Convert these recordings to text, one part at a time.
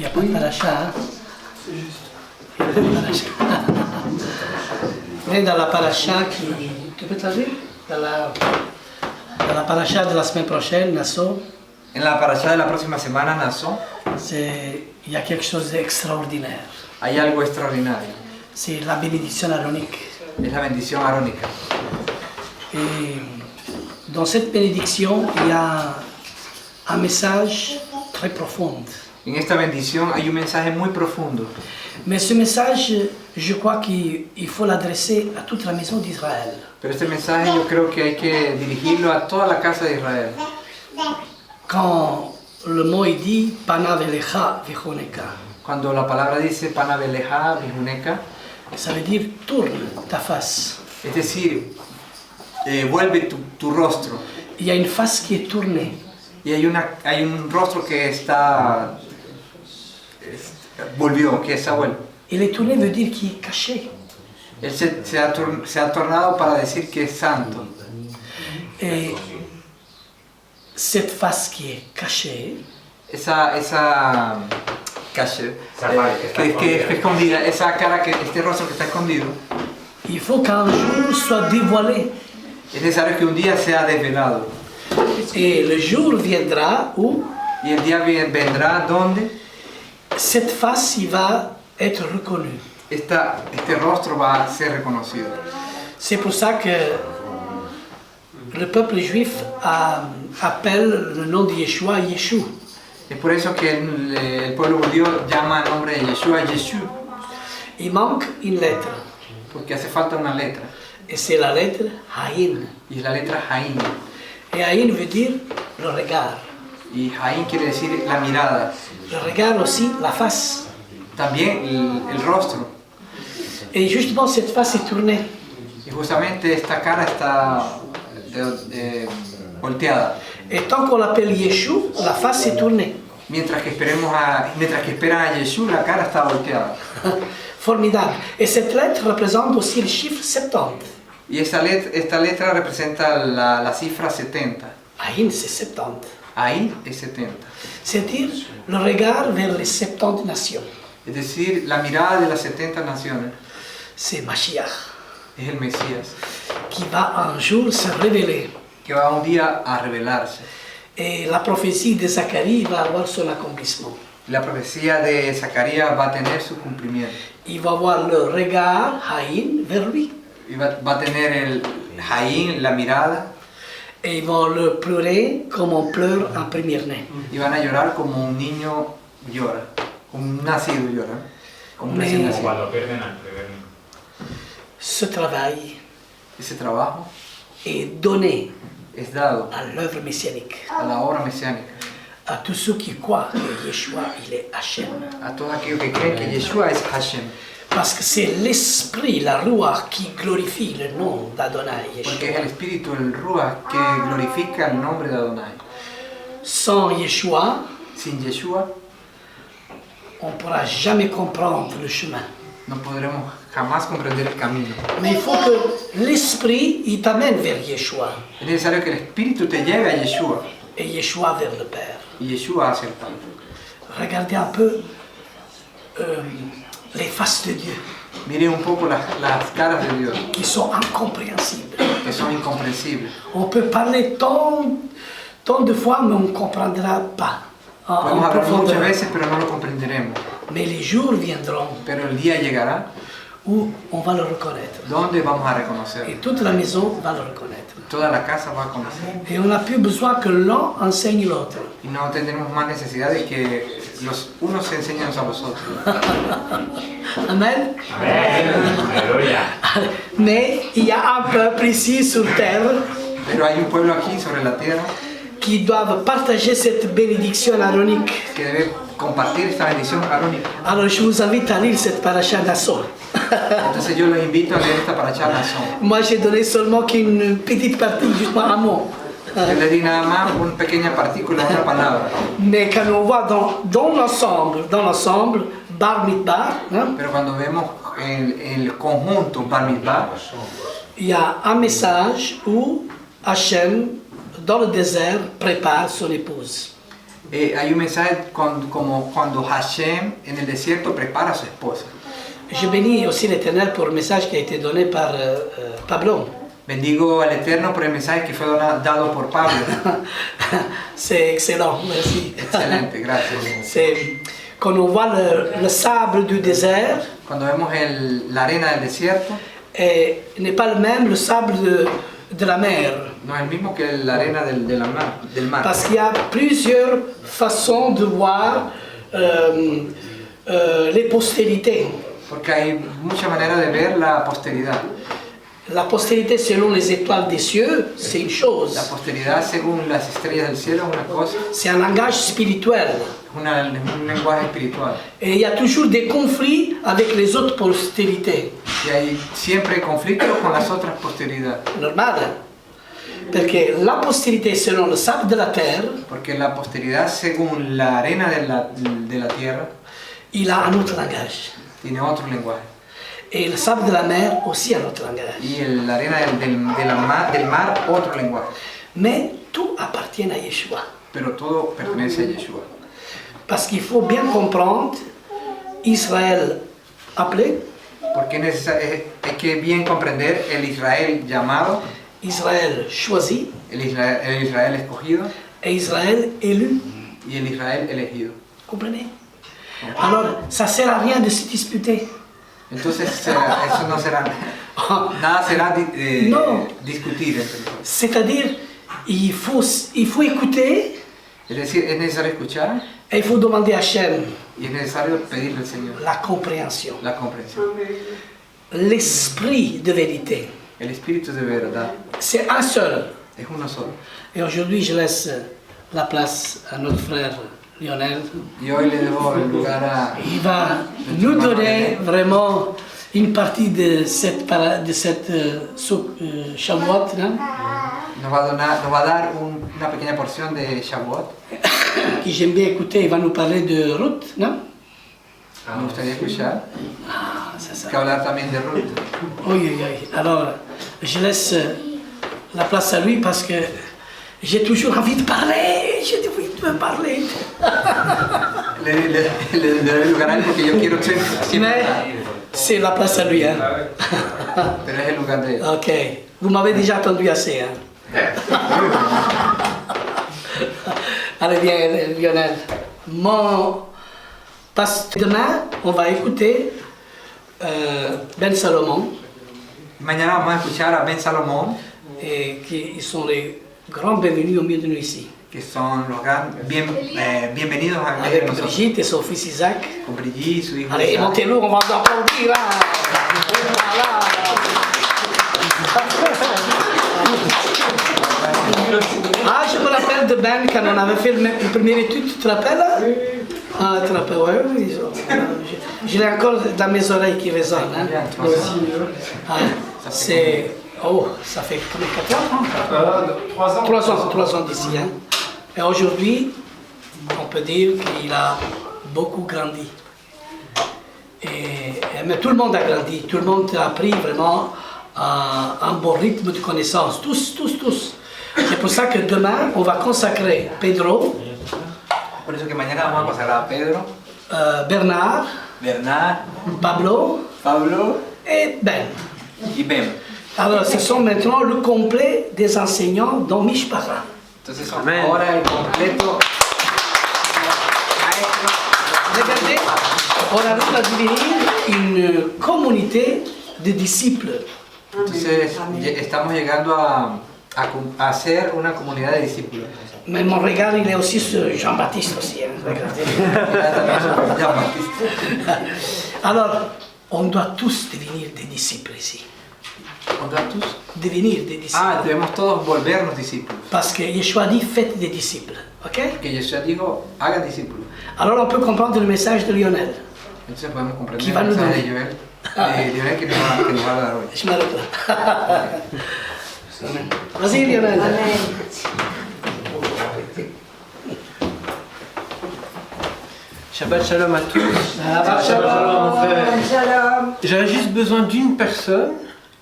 Il n'y a pas de paracha, hein? C'est juste. Il n'y a pas de paracha. Mais dans la paracha qui... Tu peux traduire? Dans la paracha de la semaine prochaine, Nassau, En la paracha de la próxima semana, Naasón, il y a quelque chose d'extraordinaire. hay algo extraordinario. C'est la bénédiction aronique. Es la bendición arónica. Et dans cette bénédiction, il y a un message très profond. En esta bendición hay un mensaje muy profundo. Mais ce message, je crois qu'il faut l'adresser à toute la maison d'Israël. Pero este mensaje yo creo que hay que dirigirlo a toda la casa de Israel. Quand le mot est dit, Pana velecha vechoneka, Cuando la palabra dice Panabeleja, Bijuneka, ça veut dire tourne ta face. es decir, vuelve tu rostro. Il y a une face qui est tournée. Y hay un rostro que volvió, que está vuelto. Et les tournées veut dire qui est caché. Él se ha tornado para decir que es santo. Et cette face qui est cachée, Esa cache, que es escondida, esa cara, este rostro que está escondido, il faut qu'un jour soit dévoilé. es necesario que un día sea desvelado. Et le jour viendra où Y el día vendrá donde cette face il va être reconnue. este rostro va a ser reconocido. C'est pour ça que le peuple juif appelle le nom de Yeshua Yeshu. Es por eso que el pueblo judío llama el nombre de Yeshua Yeshua, Il manque une lettre. porque hace falta una letra. Et c'est la lettre Haïn. Y es la letra Jaín. Et Haïn veut dire le regard. Y Jaín quiere decir la mirada. Le regard aussi, la face. También el rostro. Et justement, cette face est tournée. Y justamente esta cara está volteada. Et tant qu'on l'appelle Yeshu, la face est tournée. Mientras que esperan a Yeshua, la cara está volteada. Formidable. Et cette lettre représente aussi le chiffre 70. Y esta letra representa la cifra 70. Haïn, c'est 70. Ahí es 70. C'est-à-dire le regard vers les 70 nations. Es decir, la mirada de las 70 naciones C'est Mashiach, es el Mesías, qui va un jour se révéler. que va un día a revelarse. Et la prophétie de Zacharie va avoir son accomplissement. La profecía de Zacarías va a tener su cumplimiento. Il va avoir le regard, Haïn, vers lui. Y va a tener el Jaín, la mirada, Et ils vont le pleurer comme on pleure un premier-né. y van a llorar como un niño llora, como un nacido llora, como un recién nacido. Cuando pierden al primer niño. Ce travail Ese trabajo est donné es dado à l'œuvre messianique, a la obra mesiánica, à tous ceux qui croient que Yeshua, il est Hachem. a todos aquellos que creen que Yeshua es Hashem, Parce que c'est l'esprit, la Ruach, qui glorifie le nom d'Adonai, porque es el Yeshua. espíritu, el Ruach, que glorifica el nombre de Adonai. Sans Yeshua, Sin Yeshua on ne pourra jamais comprendre le chemin. no podremos jamás comprender el camino. Mais il faut que l'esprit, il t'amène vers Yeshua. Es necesario que el espíritu te lleve a Yeshua Et Yeshua vers le Père. y Yeshua hacia el Padre. Regardez un peu les faces de Dieu, Mire un poco las caras de Dios, qui sont incompréhensibles. que son incomprensibles. On peut parler tant de fois, mais on ne comprendra pas en Podemos hablar muchas profondeur. veces, pero no lo comprenderemos. Mais les jours viendront Pero el día llegará où on va le reconnaître. donde vamos a Et reconocerlo. toute la maison va le reconnaître. Toda la casa va a conocer. Et on n'a plus besoin que l'un enseigne l'autre. Y no tendremos más necesidad de que los unos se enseñen a los otros. Amen. Amén. Aleluya. Mais il y a un peuple ici sur terre Pero hay un pueblo aquí sobre la tierra qui doivent partager cette bénédiction aronique. que debe compartir esta bendición arónica. Alors je vous invite à lire cette paracha Nassau. Entonces yo los invito a leer esta paracha Naasón. Moi j'ai donné seulement qu'une petite partie, juste un mot. Yo le di nada más una pequeña partícula, una palabra. Mais quand on voit dans l'ensemble, Bar Mitzvah, hein, Pero cuando vemos el conjunto Bar Mitzvah, il y a un message où Hachem, dans le désert, prépare son épouse. Hay un mensaje como cuando Hashem en el desierto prepara a su esposa. Je bénis aussi l'Éternel pour le message qui a été donné par Pablo. Bendigo al Eterno por el mensaje que fue dado por Pablo. C'est excellent, merci. Excelente, gracias. C'est quand on voit le sable du désert, Cuando vemos la arena del desierto, n'est pas le même le sable de la mer. no es el mismo que la arena del mar. Parce qu'il y a plusieurs façons de voir les postérités. Porque hay muchas maneras de ver la posteridad. La postérité selon les étoiles des cieux, c'est une chose. La posteridad según las estrellas del cielo es una cosa, C'est un langage spirituel. un lenguaje espiritual. Et il y a toujours des conflits avec les autres postérités. Y hay siempre conflictos con las otras posteridades. Normal. Perché la postérité selon le sable de la terre, Porque la posteridad según la arena de la tierra il a un autre langage. tiene otro lenguaje. Et le sable de la mer aussi un autre langage. Y la arena del mar otro lenguaje. Mais tout appartient à Yeshua. Pero todo pertenece a Yeshua. Parce qu'il faut bien comprendre, Israël appelé, Porque hay que bien comprender el Israel llamado, Israël choisi el Israel escogido et Israël élu. y el Israel elegido. Comprenez? Alors, ça ne sert à rien de se disputer. Entonces eso no será, nada será No. discutir entre nosotros. C'est-à-dire, il faut écouter Es decir, es necesario escuchar et il faut demander à Hachem y es necesario pedirle al Señor la compréhension, la comprensión. l'esprit de vérité. El espíritu de verdad C'est un seul. es uno solo. Et aujourd'hui, je laisse la place à notre frère Lionel. Y hoy le dejo el lugar a... Il va nous donner vraiment une partie de cette Shavuot, non? Nos va a dar una pequeña porción de Shavuot. Qui j'aime bien écouter. Il va nous parler de Ruth, non? Me gustaría escuchar Ah, c'est ça. que hablar también de Ruth. Oui, oui, oui. Alors, je laisse la place à lui parce que j'ai toujours envie de parler. J'ai envie de parler. Le doy el lugar a él porque yo quiero siempre Mais c'est la place à lui, hein? pero es el lugar de él. Ok. Vous m'avez déjà attendu assez, hein? Allez, bien, Lionel. Parce que demain, on va écouter Ben Salomon, Mañana vamos a escuchar a Ben Salomón, et qui sont les grands bienvenus au milieu de nous ici. que son los bienvenidos a medio de Avec nosotros. Brigitte et son fils Isaac. Con Brigitte, su hijo Allez, Isaac. montez-le, on va vous applaudir là. Voilà. Ah, je me rappelle de Ben quand on avait fait le premier étude, tu te rappelles? Ah, tu te rappelles, ouais, oui. Je l'ai encore dans mes oreilles qui résonnent. Hein? Ah, c'est. Oh, ça fait combien, 4 ans? 3 ans d'ici. Hein? Et aujourd'hui, on peut dire qu'il a beaucoup grandi. Mais tout le monde a grandi, tout le monde a appris vraiment un bon rythme de connaissance, tous. C'est pour ça que demain, on va consacrer Pedro, Por eso que mañana vamos a consagrar a Pedro, Bernard, Bernard, Pablo Pablo et Ben. y Ben. Alors, ce sont maintenant le complet des enseignants dans Mishpara. Entonces son ahora el completo. Regardez, on arrive à devenir une communauté de disciples. Entonces estamos llegando a ser una comunidad de discípulos. Mais mon regard, il est aussi sur Jean-Baptiste aussi. Hein, regardez. Alors, on doit tous devenir des disciples ici. On doit tous. Devenir des disciples. Ah, debemos todos volvernos discípulos. Parce que Yeshua dit faites des disciples. Ok? Que Yeshua dijo, hagan discípulos. Alors on peut comprendre le message de Lionel. Entonces podemos comprender Qui va el nous mensaje de donner? Joel que nos va a dar hoy. Je m'arrête là. Vas-y Lionel. Shabbat Shalom à tous. Shabbat Shalom. J'avais juste besoin d'une personne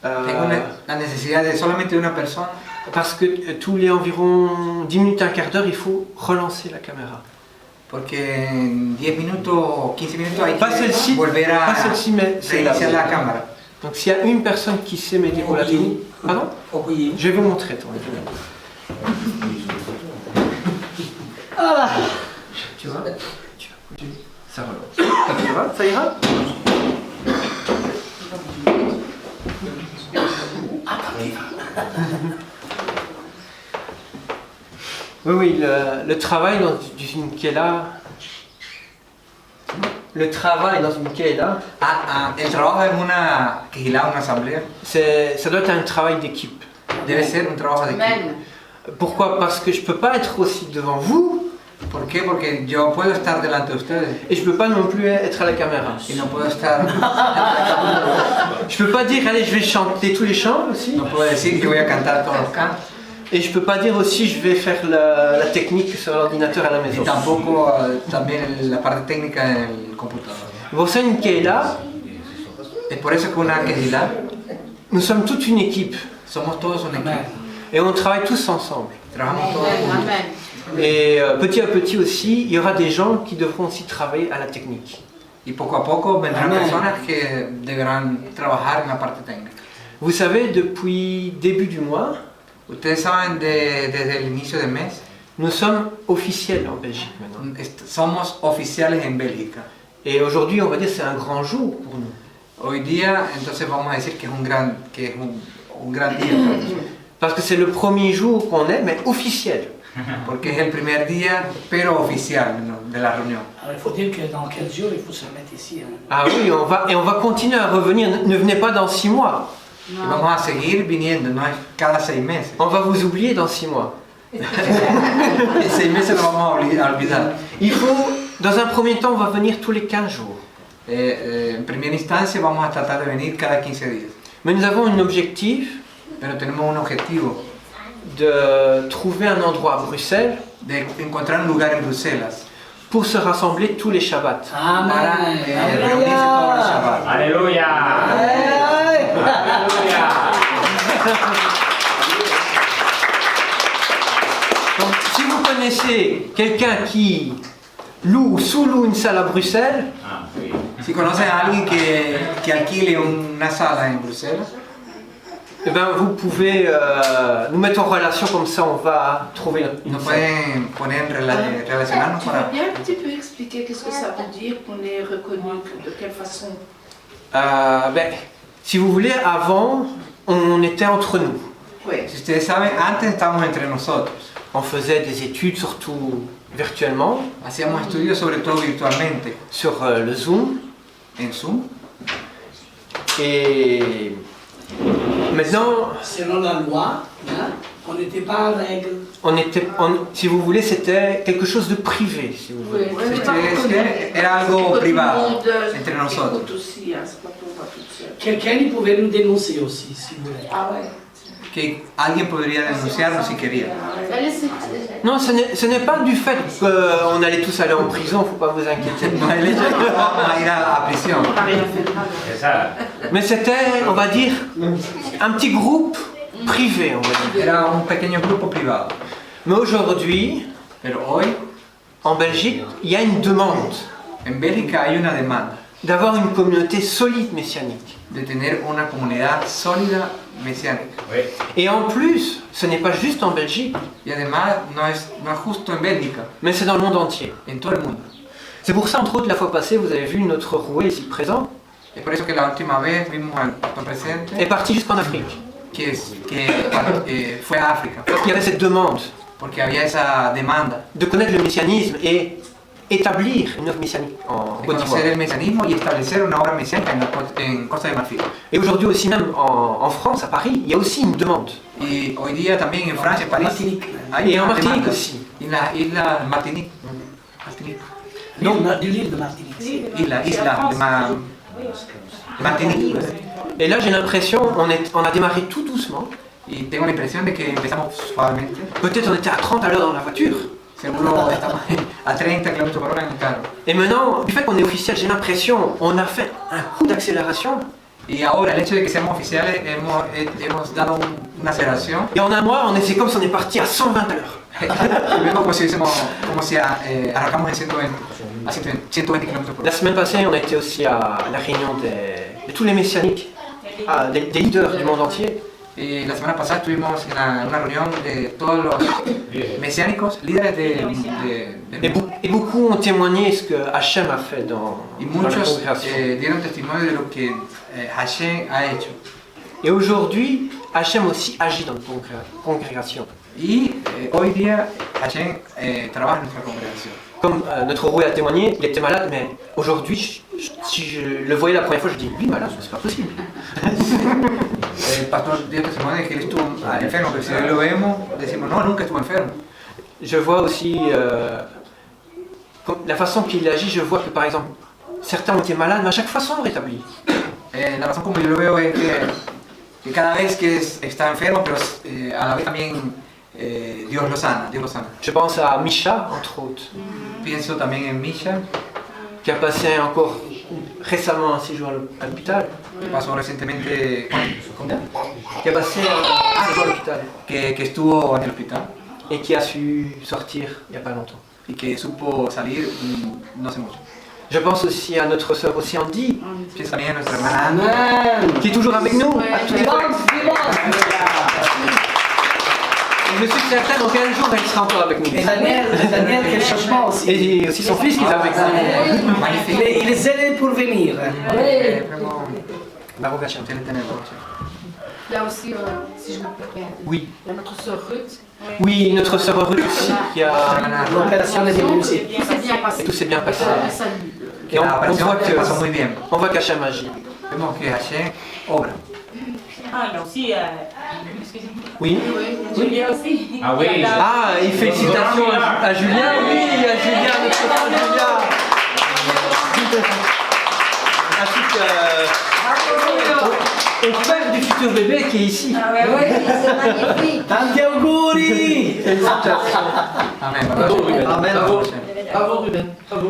Tengo la necesidad de solamente una persona parce que tous les environ 10 minutes, un quart d'heure, il faut relancer la caméra. Porque en 10 minutos o 15 minutos hay Pas celle-ci, que volver a pas celle-ci, mais celle-là. reiniciar la cámara. Donc s'il y a une personne qui sait m'aider pour la technique, pardon, je vais vous montrer. Attendez. Voilà. Tu vois, ça relance. Tu vois, ça ira. Oui, oui, le travail dans une Kela. Le travail dans une Kela, El trabajo en una quejilada, una asamblea, ça doit être un travail d'équipe. debe ser un trabajo de equipo. Pourquoi? Parce que je ne peux pas être aussi devant vous ¿Por qué? Porque yo puedo estar delante de ustedes et je ne peux pas non plus être à la caméra. y no puedo estar, Je ne peux pas dire, allez, je vais chanter tous les chants aussi. no puedo decir que voy a cantar todos los cantos. Et je ne peux pas dire aussi, je vais faire la technique sur l'ordinateur à la Y maison. tampoco también la parte técnica en el computador. Pour ça, une Keila, Es por eso que una quejilada nous sommes toute une équipe somos todos un equipo. et on travaille tous ensemble. Trabajamos todos juntos. Et petit à petit aussi, il y aura des gens qui devront aussi travailler à la technique. Y poco a poco vendrán Amén. personas que deberán trabajar en la parte técnica. Vous savez, depuis début du mois, Ustedes saben desde el inicio del mes, nous sommes officiels en Belgique maintenant. somos oficiales en Bélgica. Et aujourd'hui, on va dire c'est un grand jour pour nous. Hoy día, entonces vamos a decir que es un gran día para nosotros. Parce que c'est le premier jour qu'on est, mais officiel. Porque es el primer día, pero oficial, ¿no?, de la reunión. Alors il faut dire que dans 15 jours, il faut se remettre ici. Hein. Ah oui, on va continuer à revenir. Ne venez pas dans 6 mois. Y vamos a seguir viniendo, no es cada 6 meses. On va vous oublier dans 6 mois. En 6 meses lo vamos a olvidar. Il faut, dans un premier temps, on va venir tous les 15 jours. En primera instancia vamos a tratar de venir cada 15 días. Mais nous avons un objectif Pero tenemos un objetivo de trouver un endroit à Bruxelles de encontrar un lugar en Bruselas pour se rassembler tous les Shabbats. para Amen. reunirse todos los Shabbat. ¡Aleluya! ¡Aleluya! Donc, si vous connaissez quelqu'un qui loue ou sous-loue une salle à Bruxelles, Ah, sí. Si conocen a alguien que alquile una sala en Bruselas, eh ben, vous pouvez nous mettre en relation, comme ça on va trouver une nos salle. pueden poner relacionarnos Tu para... peux bien un petit peu expliquer qu'est-ce que ça veut dire qu'on est reconnu, de quelle façon? Ben, si vous voulez, avant, on était entre nous. Oui. Si ustedes saben, antes estábamos entre nosotros. On faisait des études, surtout virtuellement, Hacíamos estudios sobre todo virtualmente, sur le Zoom. en Zoom. Et maintenant, Selon la loi, hein, on n'était pas en règle. si vous voulez, c'était quelque chose de privé, si vous voulez. Oui, Era algo privado entre nosotros. Aussi, hein, c'est pas pour moi toute seule. Quelqu'un il pouvait nous dénoncer aussi, si vous voulez. Ah ouais. Que alguien podría denunciarnos si quería. Non, ce n'est pas du fait qu'on allait tous aller en prison, faut pas vous inquiéter. No es el hecho de que vamos a ir a prisión. On n'a rien fait de mal. Esa. Mais c'était, on va dire, un petit groupe privé, on va dire. Era un pequeño grupo privado. Mais aujourd'hui, Pero hoy, en Belgique, il y a une demande en Bélgica hay una demanda d'avoir une communauté solide messianique. de tener una comunidad sólida mesiánica. Oui. Et en plus, ce n'est pas juste en Belgique, Y además no es justo en Bélgica, mais c'est dans le monde entier. en todo el mundo. C'est pour ça, entre autres, la fois passée, vous avez vu notre roué ici présent, Es por eso que la última vez vimos al pastor presente est parti jusqu'en Afrique. que fue a África, Donc il y avait cette demande porque había esa demanda de connaître le messianisme et établir une œuvre messianique en de Côte conocer d'Ivoire. el mesianismo y establecer una obra mesiánica en Costa de Marfil. Et aujourd'hui aussi même en France, à Paris, il y a aussi une demande. Y hoy día también en Francia, en París, Martinique. hay Et en una Martinique demanda. aussi. Y en la isla Martinique. Martinique. De l'île de Martinique. Isla de Martinique. Et là, j'ai l'impression, on a démarré tout doucement. Y tengo la impresión de que empezamos suavemente. Peut-être on était à 30 à l'heure dans la voiture. Seguro estamos a 30 km por hora en el carro. Et maintenant, du fait qu'on est officiel, j'ai l'impression, on a fait un coup d'accélération. Y ahora, el hecho de que seamos oficiales, hemos dado una aceleración. Et en un mois, c'est comme si on est parti à 120 à l'heure. Vemos como si arrancamos en 120, a 120 km por La hora. semaine passée, on a été aussi à la réunion de tous les messianiques, des leaders du monde entier. Y la semana pasada estuvimos en una reunión de todos los mesiánicos, líderes Et beaucoup ont témoigné ce que Hachem a fait dans y la muchos congrégation. dieron testimonio de lo que Hashem ha hecho. Et aujourd'hui, Hachem aussi agit dans la congrégation. Y hoy día Hashem trabaja en nuestra congregación. Comme notre Roy a témoigné, il était malade, mais aujourd'hui, si je le voyais la première fois, je dis, lui malade, c'est pas possible. El pastor dio testimonio de que él estuvo enfermo, pero si hoy lo vemos, decimos, no, nunca estuvo enfermo. Je vois aussi la façon qu'il agit, je vois que par exemple, certains ont été malades, mais à chaque fois sont rétablis. La razón como yo lo veo es que cada vez que está enfermo, pero a la vez también Dios lo sana, Dios lo sana. Je pense à Misha, entre autres, Pienso también en Misha, qui a passé encore récemment un séjour à l'hôpital, que pasó recientemente, qui a passé un séjour à l'hôpital que estuvo en el hospital et qui a su sortir il n'y a pas longtemps. y que supo salir no hace mucho. Je pense aussi à notre sœur aussi Andy, Pienso también en nuestra hermana Ana, qui est toujours avec nous. À tous les fois. Je suis certain dans 15 jours, elle sera encore avec nous. Et Daniel, quel changement aussi. Et aussi son fils qui est avec nous. Il est zélé pour venir. vraiment, Baruch Hashem. tiene que tener mucho. Il y a aussi, si je me permets, Oui. il y a notre sœur Ruth. Oui, notre sœur Ruth aussi, qui a... L'opération est bien réussie. Tout s'est bien passé. Tout s'est bien passé. Le salut. Et on La operación voit que pasó muy bien. on voit qu'Hachem agit. Vemos que Hashem obra. Ah, il y a aussi. Excusez-moi. Oui. Julien aussi. Ah oui. Ah, et félicitations à Julien. Oui, à Julien, notre frère Julien. Ainsi au père du futur bébé qui est ici. Oui, c'est magnifique. Tanti auguri! Félicitations. Amén. Amen. Bravo Ruben, bravo.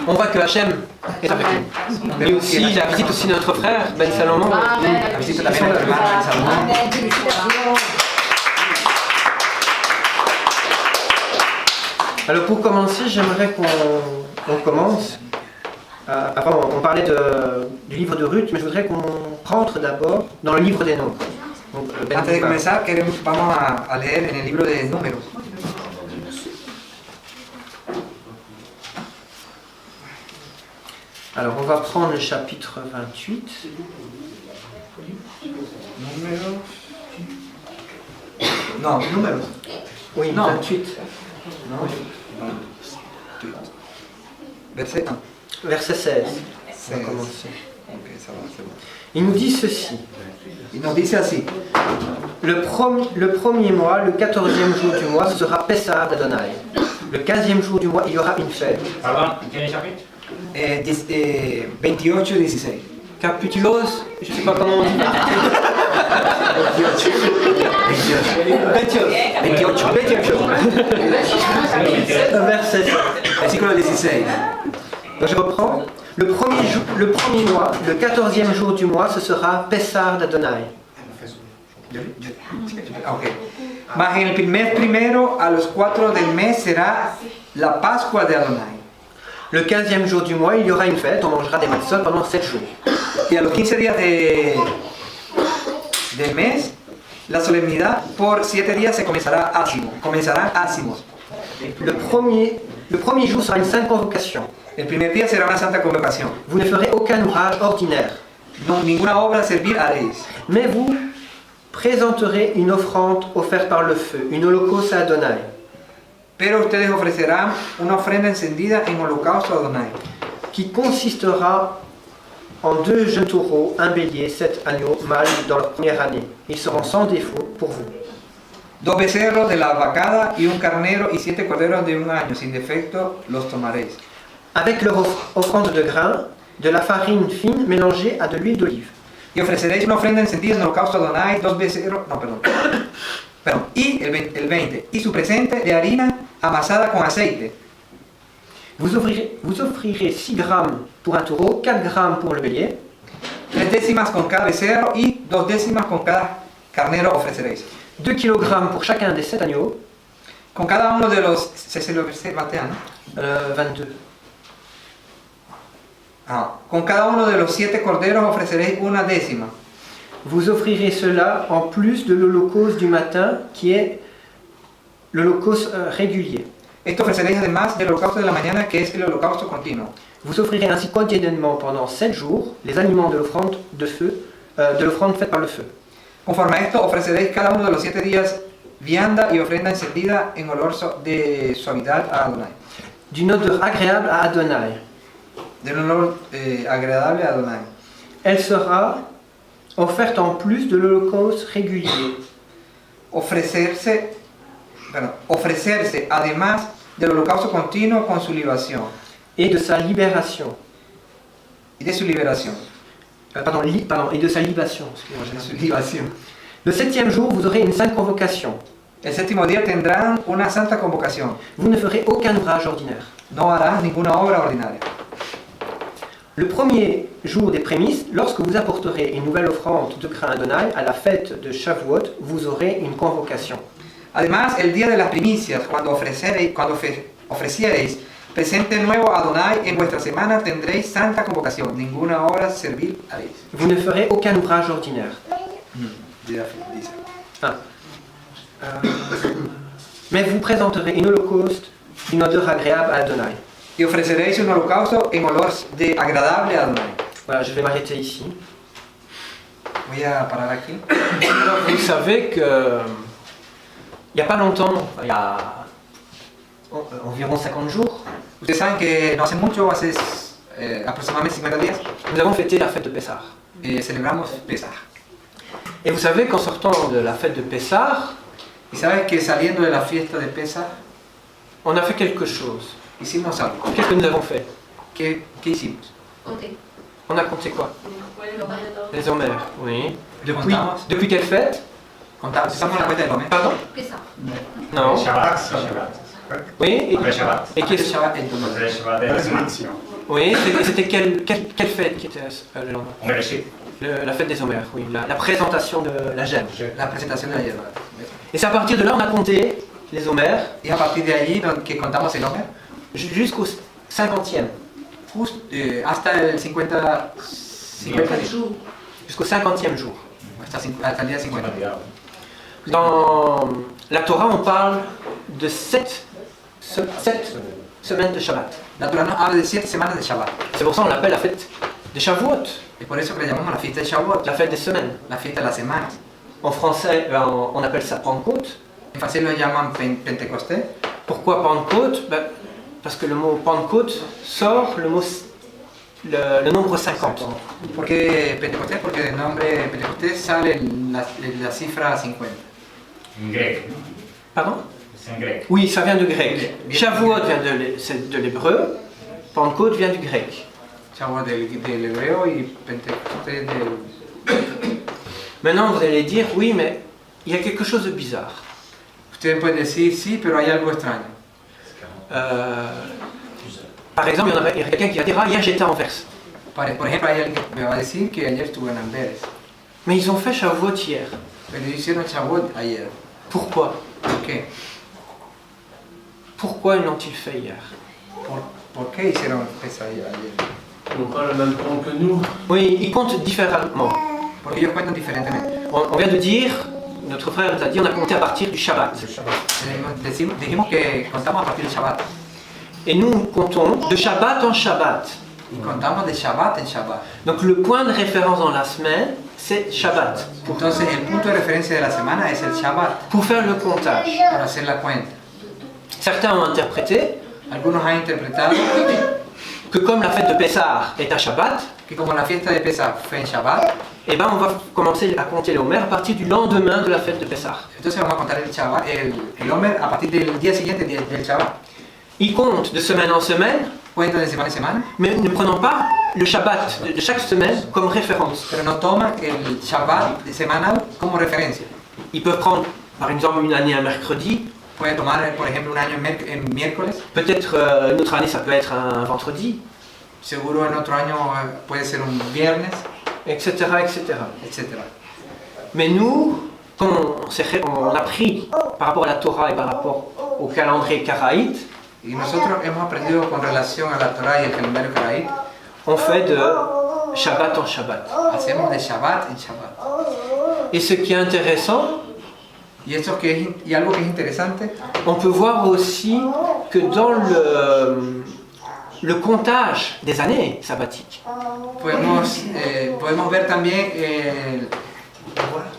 On voit que Hachem est avec nous. Mais aussi, la visite aussi de notre frère, Ben Salomon. Amen. La visita también a nuestro hermano Ben Salomón. Amen. Félicitations. Alors pour commencer, j'aimerais qu'on commence. Avant, on parlait du livre de Ruth, mais je voudrais qu'on rentre d'abord dans le livre des Nombres. Donc, Antes de comenzar, vamos a leer en el libro de Números. Alors on va prendre le chapitre 28. No, Números. Oui, Non. 28. Verset 1. Verset 16. On va 16. commencer. Ok, ça va, c'est bon. Il nous dit ceci. Y nos dice así. Le premier mois, le 14e jour du mois, ce sera Pessah d'Adonai. Le 15e jour du mois, il y aura une fête. Pardon, quel chapitre? 28-16. Capitulos, je ne sais pas comment on dit. 28. Verset 7. Versículo 16. Donc je reprends. Le premier mois, le 14e jour du mois, ce sera Pessah d'Adonai. Ok. Mas en el primero a los 4 del mes será la Pascua de Adonai. Le 15e jour du mois, il y aura une fête, on mangera des matzot pendant 7 jours. Y a los 15 días del mes, la solemnidad por 7 días se comenzarán ácimos. Le premier jour sera une sainte convocation. El primer día será una santa convocación. Vous ne ferez aucun ouvrage ordinaire, No, ninguna obra servir haréis. mais vous présenterez une offrande offerte par le feu, une holocauste à Adonai. Pero ustedes ofrecerán una ofrenda encendida en holocausto a Adonai, Qui consistera en 2 jeunes taureaux, un bélier, 7 agneaux mâles dans leur première année. Ils seront sans défaut pour vous. 2 becerros de la vacada y un carnero y 7 corderos de un año, sin defecto los tomaréis. Avec leur offrande de grains, de la farine fine mélangée à de l'huile d'olive. Y ofreceréis una ofrenda encendida en holocausto a Adonai, 2 becerros, y el 20, y su presente de harina amasada con aceite. Vous offrirez 6 grammes pour un taureau, 4 grammes pour le bélier, 3 décimas con cada becerro y 2 décimas con cada carnero ofreceréis. 2 kg pour chacun des 7 agneaux, Con cada uno de los, c'est le verset 21, ¿no? 22. Ah, con cada uno de los 7 corderos ofreceréis una décima. Vous offrirez cela en plus de l'holocauste du matin, qui est l'holocauste régulier. Esto ofreceréis además del holocausto de la mañana, que es el holocausto continuo. Vous offrirez ainsi quotidiennement pendant 7 jours les aliments de l'offrande de feu, de l'offrande faite par le feu. Conforme a esto, ofreceréis cada uno de los 7 días vianda y ofrenda encendida en olor de suavidad a Adonai. D'une odeur agréable à Adonai. De un olor agradable a Adonai. Elle sera offerte en plus de l'holocauste régulier. Ofrecerse además del holocausto continuo con su libación Et de sa libération. y de su liberación. Et de sa libation. Excusez-moi, De su libación. Le 7e jour, vous aurez une sainte convocation. El séptimo día tendrán una santa convocación. Vous ne ferez aucun ouvrage ordinaire. No harán ninguna obra ordinaria. Le premier jour des prémices, lorsque vous apporterez une nouvelle offrande de grain à Adonai à la fête de Shavuot, vous aurez une convocation. Además, el día de las primicias, cuando ofreciereis presente nuevo a Adonai en vuestra semana, tendréis santa convocación. Ninguna obra servil haréis. Vous ne ferez aucun ouvrage ordinaire. Dice. Mais vous présenterez une holocauste d'une odeur agréable à Adonai. Y ofreceréis un holocausto en olor agradable a Adonai. Voilà, je vais m'arrêter ici. Voy a parar aquí. Alors, vous savez que il n'y a pas longtemps, il y a environ 50 jours, Ustedes saben que no hace mucho, hace aproximadamente 50 días, nous avons fêté la fête de Pessah. celebramos Pesach. Et vous savez qu'en sortant de la fête de Pessah, Y sabes que saliendo de la fiesta de Pesach, on a fait quelque chose. hicimos algo. Qu'est-ce que nous avons fait? ¿Qué hicimos? Comptez. On a compté quoi? Les homères. Oui. Depuis, Contamos. depuis quelle fête? Estamos en la cuenta del Omer. Pardon? Pessah. Non. Shabbat. Oui. Après Shabbat. Et Après qu'est-ce- Shabbat, el domingo. Après Shabbat de la semaine. Oui, c'était quelle fête qui était le lendemain? On vérifie. La fête des homères, oui. La présentation de la gemme. La presentación de ayer. Et c'est à partir de là on a compté les homères Y a partir de allí que contamos el Omer, jusqu'au 50e. hasta el 50 Jour. Jusqu'au 50e jour. hasta el día 50. Dans la Torah, on parle de 7 semaines de Shabbat. La Torah nos habla de 7 semanas de Shabbat. C'est pour ça qu'on l'appelle la fête de Shavuot, Es por eso que le llamamos la fiesta de Shavuot, la fête des semaines. la fiesta de las semanas. En français, on appelle ça Pentecôte. En francés lo llaman Pentecostés. Pourquoi Pentecôte? Parce que le mot Pentecôte sort le nombre 50. ¿Por qué Pentecostés? Porque del nombre Pentecostés sale la cifra 50. En grec. Pardon? C'est en grec. Oui, ça vient du grec. Shavuot vient de l'hébreu, Pentecôte vient du grec. Shavuot del hebreo y Pentecostés del... Maintenant, vous allez dire, oui, mais il y a quelque chose de bizarre. Ustedes pueden decir sí, pero hay algo extraño. Par exemple, il y a quelqu'un qui va dire, ah, hier j'étais à Anvers. Por ejemplo, hay alguien que me va a decir que ayer estuve en Amberes. Mais ils ont fait Shavuot hier. Pero hicieron Shavuot ayer. Pourquoi? ¿Por qué? Pourquoi l'ont-ils fait hier? ¿Por qué hicieron Pesach ayer? Ils n'ont pas le même temps que nous. Oui, ils comptent différemment. Porque ellos cuentan diferentemente. On vient de dire, notre frère nous a dit, on a compté à partir du Shabbat. Dijimos que contamos a partir del Shabbat. Et nous comptons de Shabbat en Shabbat. Y contamos de Shabbat en Shabbat. Donc le point de référence dans la semaine, c'est Shabbat. Entonces el punto de referencia de la semana es el Shabbat, Pour faire le comptage. para hacer la cuenta. Certains ont interprété Algunos han interpretado que comme la fête de Pessah est à Shabbat, que como la fiesta de Pesach fue en Shabbat, eh ben on va commencer à compter les homères à partir du lendemain de la fête de Pessah. entonces vamos a contar el Shabbat, el Omer a partir del día siguiente del Shabbat. Ils comptent de semaine en semaine, Cuentan de semana en semana, mais ne prenons pas le Shabbat de chaque semaine comme référence. pero no toman el Shabbat semanal como referencia. Ils peuvent prendre, par exemple, une année un mercredi, Puede tomar, por ejemplo, un año en miércoles, peut-être une autre année ça peut être un vendredi, seguro en otro año puede ser un viernes, etc., etc. etc. Mais nous, comme on a pris par rapport à la Torah et par rapport au calendrier karaïte, Y nosotros hemos aprendido con relación a la Torah y el calendario caraí, on fait de Shabbat en Shabbat. hacemos de Shabbat en Shabbat. Et ce qui est intéressant, Y algo que es interesante, on peut voir aussi que dans le comptage des années sabbatiques, podemos ver también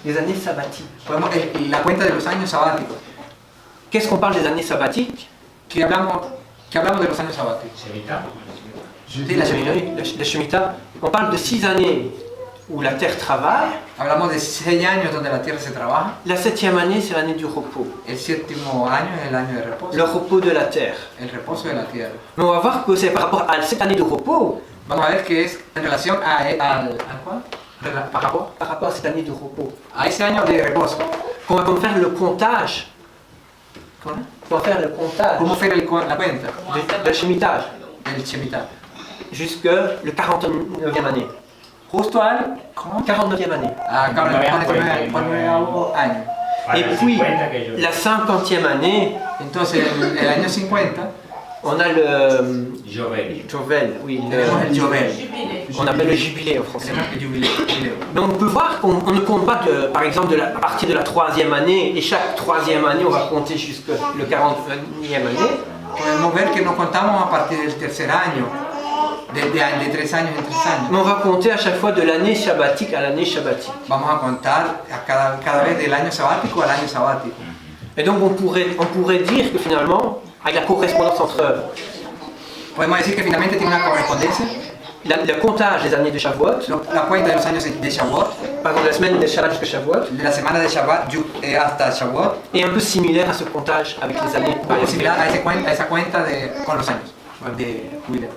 les années sabbatiques. la cuenta de los años sabáticos. Qu'est-ce qu'on parle des années sabbatiques? Que hablamos de los años sabáticos. Shemitah. C'est la Shemitah. On parle de 6 années où la terre travaille. Hablamos de 6 años donde la tierra se trabaja. La 7e année, c'est l'année du repos. El séptimo año es el año de reposo. Le repos de la terre. El reposo de la tierra. Mais on va voir que c'est par rapport à cette année de repos, Vamos a ver que es en relación ¿al cuál? par rapport à cette année de repos, A ese año de reposo. qu'on va faire le comptage. ¿Cómo? On va faire le comptage ¿Cómo fue la cuenta? de la Shemitah El Shemitah. jusque le 49e année. Justo al 49e année. 49º año. Et Para puis, 50 que yo. la 50e année, Entonces, el año 50, on a le Jovel. Jovel, oui, tenemos el Yovel. on appelle le jubilé en français. Tenemos el jubileo. Mais on peut voir qu'on ne compte pas, par exemple, à partir de la 3e année, et chaque 3e année, on va compter jusqu'au 40e année. Podemos ver que nos contamos a partir del tercer año, de 3 años en 3 años. Mais on va compter à chaque fois de l'année shabbatique à l'année shabbatique. Vamos a contar cada vez del año sabático al año sabático. Et donc on pourrait dire que finalement, avec la correspondance entre Podemos decir que finalmente tiene una correspondencia. le comptage des années de Shavuot, La cuenta de los años de Shavuot, par exemple la semaine de Shabbat jusqu'à Shavuot, de la semana de Shabbat hasta Shavuot, est un peu similaire à ce comptage avec les années. algo similar a esa cuenta con los años de jubileo.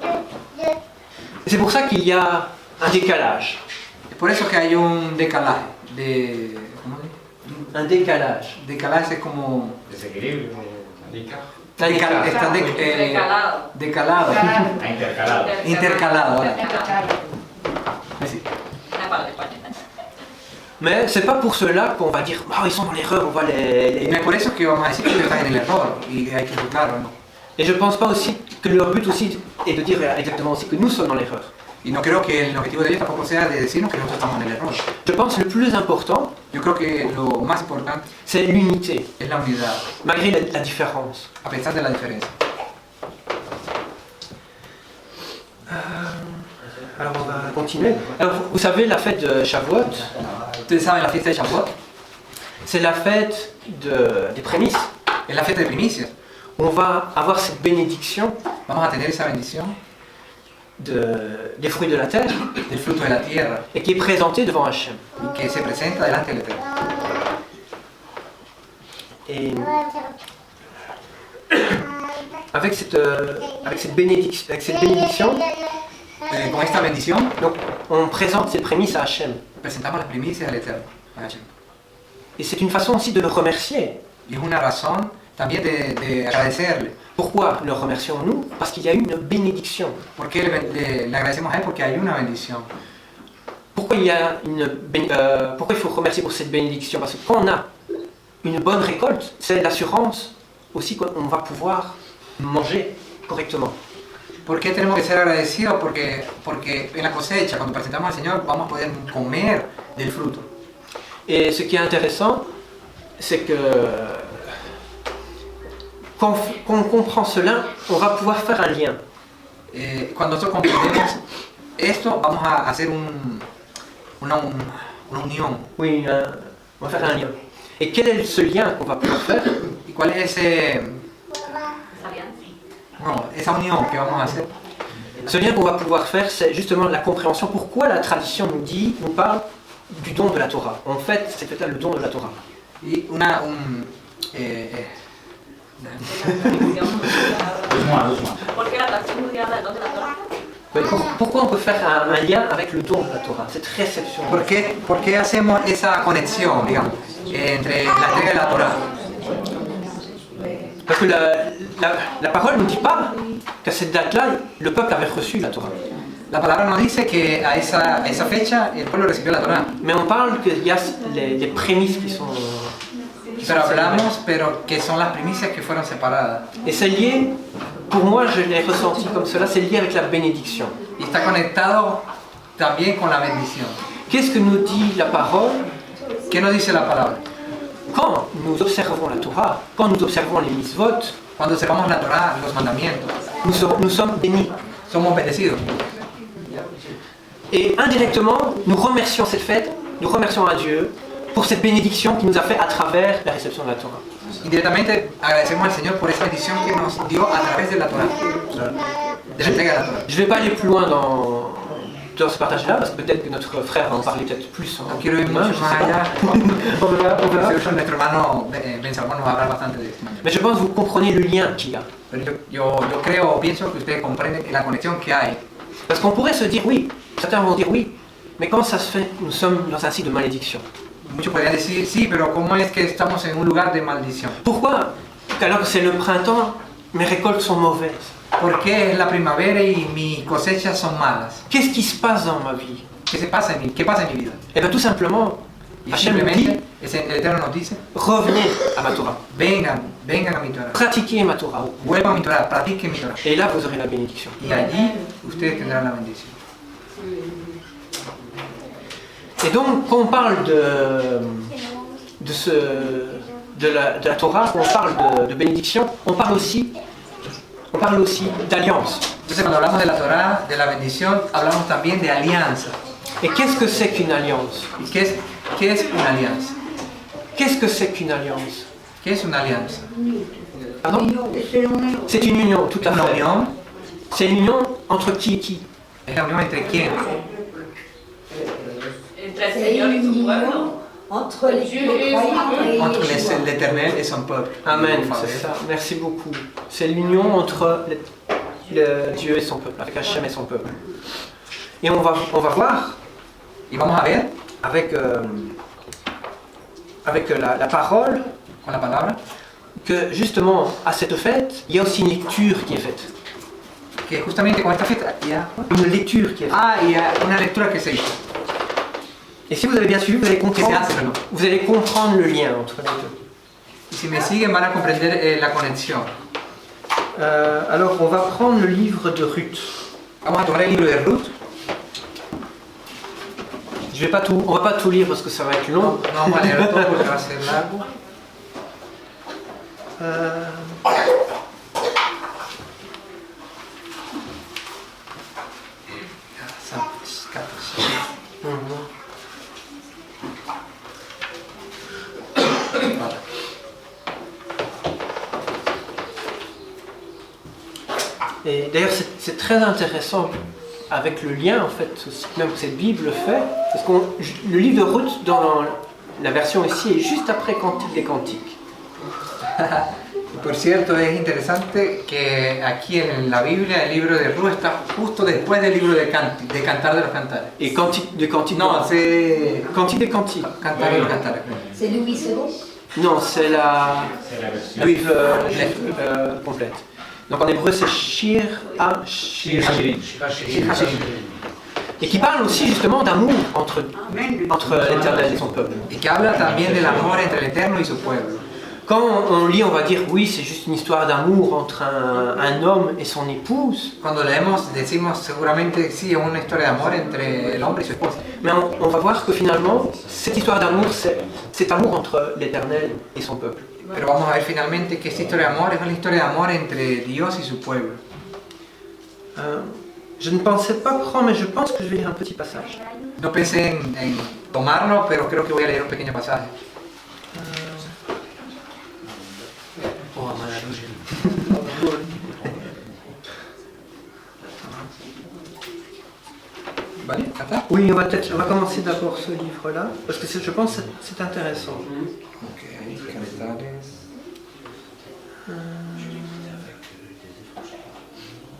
C'est pour ça qu'il y a un décalage. Es por eso que hay un decalaje. ¿Cómo se dice? Un décalage. Decalaje es como... Desequilibrio. Un écart. Está Recalado. decalado. Ha intercalado. Intercalado. Ahora. Sí. Una parte, parte. Mais c'est pas pour cela qu'on va dire ils sont dans l'erreur, on va Y no es por eso que vamos a decir que ellos están en el error y hay que juzgarlo, ¿no? Et je pense pas aussi que leur but aussi est de dire exactement aussi que nous sommes dans l'erreur. Y no creo que el objetivo de ellos tampoco sea de decirnos que nosotros estamos en el error. Je pense que le plus important, Yo creo que lo más importante c'est l'unité, es la unidad, malgré la différence. a pesar de la diferencia. Alors on va continuer. Alors vous savez, la fête de Shavuot, Ustedes saben, la fiesta de Shavuot c'est la fête des prémices. es la fiesta de primicias. On va avoir cette bénédiction Vamos a tener esa bendición des fruits de la terre del fruto de la tierra et qui est présentée devant Hachem. y que se presenta delante del Eterno. Et avec cette bénédiction, Con esta bendición donc, on présente ces prémices à Hachem. presentamos las primicias del Eterno. a Hashem. Et c'est une façon aussi de le remercier. Y es una razón también de agradecerle. Pourquoi le remercions-nous? Parce qu'il y a eu une bénédiction. ¿Por qué le agradecemos a él? Porque hay una bendición. Pourquoi pourquoi il faut remercier pour cette bénédiction? Parce que quand on a une bonne récolte, c'est l'assurance aussi qu'on va pouvoir manger correctement. ¿Por qué tenemos que ser agradecidos? Porque en la cosecha, cuando presentamos al Señor, vamos a poder comer del fruto. Et ce qui est intéressant, c'est que quand on comprend cela, on va pouvoir faire un lien. Cuando nosotros comprendemos esto, vamos a hacer una unión. Oui, on va faire un lien. Et quel est ce lien qu'on va pouvoir faire? ¿Y cuál es esa unión que vamos a hacer? Ce lien qu'on va pouvoir faire, c'est justement la compréhension. Pourquoi la tradition nous parle du don de la Torah. En fait, c'est peut-être le don de la Torah. Y Porque la tradición judía habla del don de la Torah. Mais pourquoi on peut faire un lien avec le don de la Torah, cette réception? ¿Por qué hacemos esa conexión, digamos, entre la entrega de la Torah? Parce que la parole ne dit pas qu'à cette date-là, le peuple avait reçu la Torah. La palabra nos dice que a esa fecha el pueblo recibió la Torah. Mais on parle qu'il y a les prémices qui sont qui pero sont célébrées. hablamos, pero que son las primicias que fueron separadas. Et c'est lié, pour moi je l'ai ressenti comme cela, c'est lié avec la bénédiction. Y está conectado también con la bendición. Qu'est-ce que nous dit la parole? ¿Qué nos dice la palabra? Quand nous observons la Torah, quand nous observons les mitzvot, Cuando observamos la Torah, los mandamientos, nous sommes bénis. somos bendecidos. Et indirectement, nous remercions cette fête, nous remercions à Dieu pour cette bénédiction qu'il nous a fait à travers la réception de la Torah. Indirectamente agradecemos al Señor por esa bendición que nos dio a través de la Torah, de la entrega de la Torah. Je ne vais pas aller plus loin dans ce partage-là, parce que peut-être que notre frère va en parler peut-être plus en No quiero ir demain, mucho je más sais pas. allá. On verra. Nuestro hermano Ben Salomón nos va a hablar bastante de esto. Mais je pense que vous comprenez le lien qu'il y a. Pero yo creo, pienso que ustedes comprenden la conexión que hay. Parce qu'on pourrait se dire oui, certains vont dire oui, mais comment ça se fait? Nous sommes dans un cycle de malédiction. Muchos podrían decir, sí, pero ¿cómo es que estamos en un lugar de maldición? Pourquoi, alors que c'est le printemps, mes récoltes sont mauvaises? ¿Por qué es la primavera y mis cosechas son malas? Qu'est-ce qui se passe dans ma vie? ¿Qué pasa en mi vida? Eh bien tout simplement, Y Hachem nous dit, simplemente el Eterno nos dice, revenez à ma Torah, vengan a mi Torah, pratiquez ma Torah. vuelvan a mi Torah, practiquen mi Torah. Et là, vous aurez la bénédiction. Y allí ustedes tendrán la bendición. Et donc, quand on parle de la Torah, quand on parle de bénédiction, on parle aussi d'alliance. Entonces cuando hablamos de la Torah, de la bendición, hablamos también de alianza. Et qu'est-ce que c'est qu'une alliance? ¿Y qué es una alianza? Qu'est-ce que c'est qu'une alliance? ¿Qué es una alianza? Pardon? C'est une union, tout à Una fait. unión C'est une union entre qui et qui? es la unión entre quién? Entre el Señor y su pueblo. Entre les croyants et Entre les juifs. l'Éternel et son peuple. Amen, Por favor. c'est ça. Merci beaucoup. C'est l'union entre le Dieu et son peuple, avec Hachem et son peuple. Et on va voir Y vamos a ver avec la parole con la palabra que justement à cette fête, il y a aussi une lecture qui est faite. que justamente con esta fiesta ya. Une lecture qui est faite. Y una lectura que se hizo. Et si vous avez bien suivi, Que se hace, perdón. vous allez comprendre le lien entre les deux. Y si me siguen van a comprender la conexión. Alors on va prendre le livre de Ruth. Vamos a tomar el libro de Ruth. On va pas tout lire parce que ça va être long. No vamos a leer todo porque va a ser largo. Et d'ailleurs, c'est très intéressant avec le lien, en fait, aussi, même que cette Bible fait, parce que le livre de Ruth, dans la version ici, est juste après Cantique des Cantiques. Por cierto, es interesante que aquí en la Biblia el libro de Ruth está justo después del libro de Cantar de los Cantares. Et Cantique des Cantiques. No, c'est Cantique des Cantiques. Cantar de los Cantares. C'est Louis II. Non, c'est la C'est la version. la Bible complète. Donc en hébreu, c'est Shir HaShirim. Et qui parle aussi justement d'amour entre l'Éternel et son peuple. Y que habla también del amor entre el Eterno y su pueblo. Quand on lit, on va dire oui, c'est juste une histoire d'amour entre un homme et son épouse. Cuando leemos decimos seguramente sí, es una historia de amor entre el hombre y su esposa. Mais on va voir que finalement, cette histoire d'amour, c'est amour entre l'Éternel et son peuple. Pero vamos a ver finalmente que esta historia de amor es una historia de amor entre Dios y su pueblo. Je ne pensais pas prendre, mais je pense que je vais lire un petit passage. No pensé en tomarlo, pero creo que voy a leer un pequeño pasaje. Vale, ¿Acá? Oui, on va commencer d'abord ce livre-là, parce que je pense que c'est intéressant. Ok, Cantares.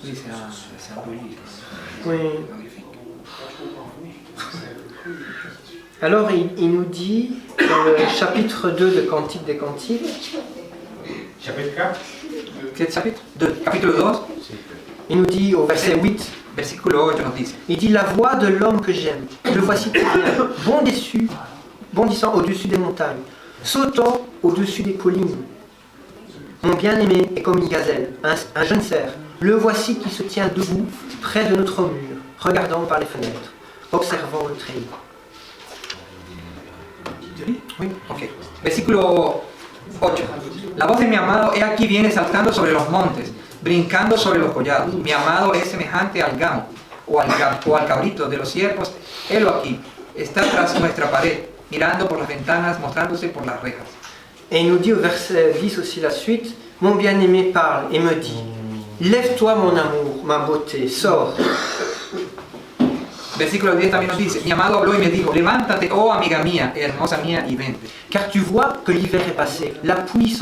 Oui, c'est un beau livre. Oui. Alors, il nous dit, dans le chapitre 2 de Cantique des Cantiques, Chapitre 4. ¿Qué chapitre? Capítulo 2, il nous dit au verset 8, versículo 8 nos dice: il dit « La voix de l'homme que j'aime, le voici qui vient, bondissant au-dessus des montagnes. sautant au-dessus des collines. Mon bien-aimé est comme une gazelle, un jeune cerf. Le voici qui se tient debout près de notre mur, regardant par les fenêtres, observant le treillis. Oui, ok. Versículo 8. La voz de mi amado he aquí viene saltando sobre los montes, brincando sobre los collados. Mi amado es semejante al gamo o al cabrito de los ciervos. Helo aquí, está tras nuestra pared, mirando por las ventanas, mostrándose por las rejas. Et il nous dit au verset 10 aussi la suite, mon bien-aimé parle et me dit, lève-toi mon amour, ma beauté, sors. Versículo 10 también nos dice, mi amado habló y me dijo, levántate, oh amiga mía, hermosa mía, y vente. Car tu vois que l'hiver est passé, la pluie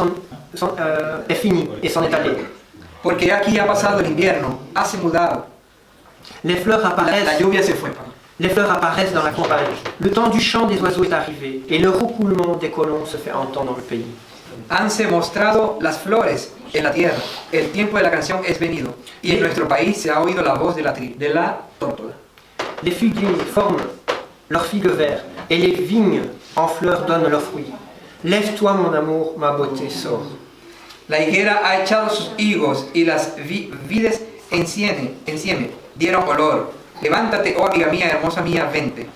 est finie et s'en est allée. Porque aquí ha pasado el invierno, hace mudado, Les fleurs la apparaissent, lluvia se fue. les fleurs apparaissent dans la campagne. Le temps du chant des oiseaux est arrivé et le roucoulement des colons se fait entendre dans le pays. Hanse mostrado las flores en la tierra, el tiempo de la canción es venido, y en nuestro país se ha oído la voz de la tórtola. Les figuiers forment leurs figues verts et les vignes en fleurs donnent leurs fruits. Lève-toi mon amour, ma beauté, sors. La higuera ha echado sus higos y las vides enciende dieron olor. Levántate, oh amiga mía, hermosa mía, vente.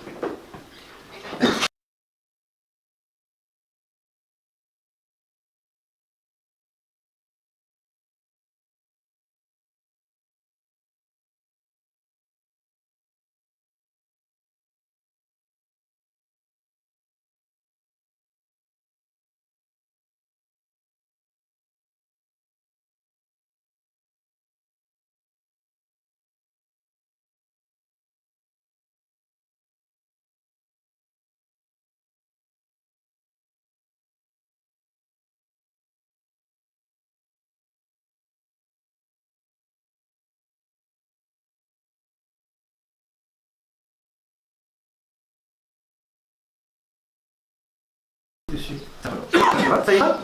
Ça ira?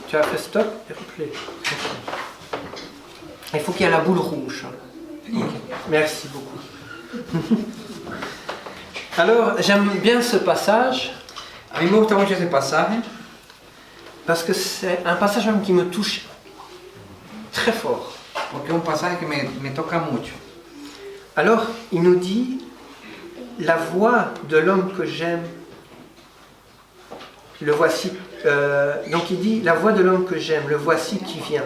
Tu as fait stop et replay. Il faut qu'il y ait la boule rouge. Merci beaucoup. Alors, j'aime bien ce passage A mí me gusta mucho ese pasaje parce que c'est un passage même qui me touche très fort. porque es un pasaje que me toca mucho. Alors, il nous dit, la voix de l'homme que j'aime, le voici. Donc il dit, la voix de l'homme que j'aime, le voici qui vient.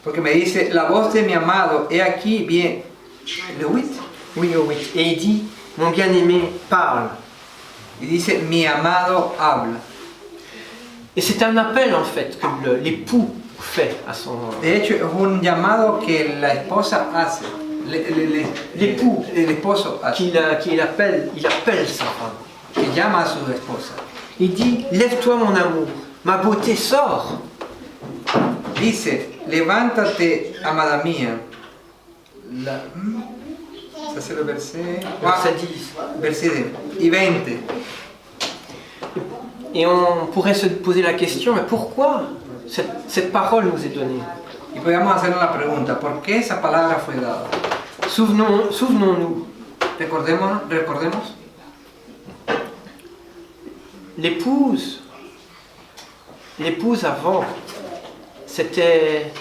Porque me dice, la voz de mi amado, he aquí bien. ¿Le oíste? Oui, oui, oui. Et il dit, mon bien-aimé parle. Y dice, mi amado habla. Et c'est un appel en fait que l'époux fait à son... De hecho, es un llamado que la esposa hace. L'époux, el esposo hace, il appelle sa femme. que llama a su esposa. Il dit, lève-toi mon amour, ma beauté sort. Dice, levántate, amada mía. Ça c'est le verset... Verset 10. Verset 10. Y 20. Et on pourrait se poser la question, mais pourquoi cette parole nous est donnée? Y podríamos hacernos la pregunta, ¿por qué esa palabra fue dada? Souvenons-nous, Recordemos, l'épouse avant, c'était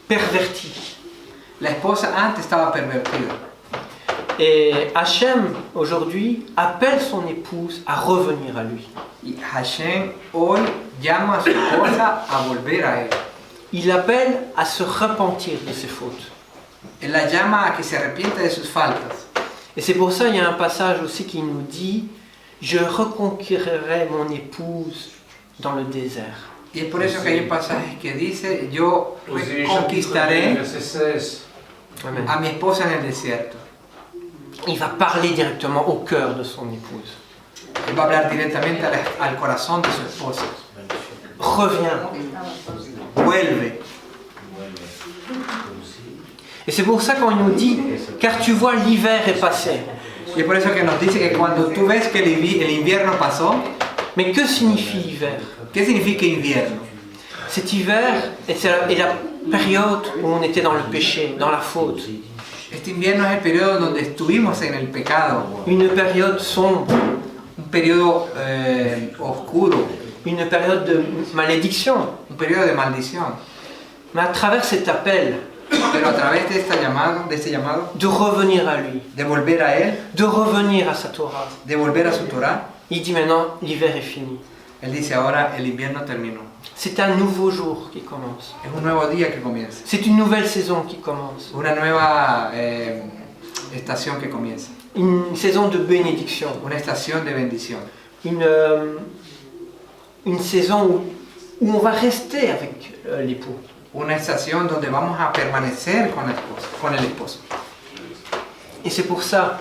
perverti. la esposa antes estaba pervertida. Et Hachem, aujourd'hui, appelle son épouse à revenir à lui. Y Hashem hoy llama a su esposa a volver a él. Il l'appelle à se repentir de ses fautes. Él la llama a que se arrepienta de sus faltas. Et c'est pour ça qu'il y a un passage aussi qui nous dit « Je reconquérirai mon épouse dans le désert Y es por eso que hay un pasaje que dice, yo Aussi, conquistaré verset 16. ». Amen. a mi esposa en el desierto. Il va parler directement au cœur de son épouse. Él va a hablar directamente al corazón de su esposa. Reviens. Vuelve. Et c'est pour ça qu'on nous dit « Car tu vois, l'hiver est passé Y es por eso que nos dice que cuando tú ves que el invierno pasó, ». Mais que signifie hiver? ¿qué significa invierno? Cet hiver est période où on était dans le péché, dans la faute. Este invierno es el periodo donde estuvimos en el pecado, Une période sombre, un periodo oscuro, une période de malédiction. un periodo de maldición. Mais à travers cet appel Pero a través de este llamado, de revenir à lui, de volver a Él, de revenir à sa Torah, de volver a su Torah, il dit maintenant l'hiver est fini. Él dice ahora el invierno terminó. C'est un nouveau jour qui commence. Es un nuevo día que comienza. C'est une nouvelle saison qui commence. Una nueva estación que comienza. Une saison de bénédiction. Una estación de bendición. Une saison où on va rester avec l'époux. Una estación donde vamos a permanecer con el esposo. Et c'est pour ça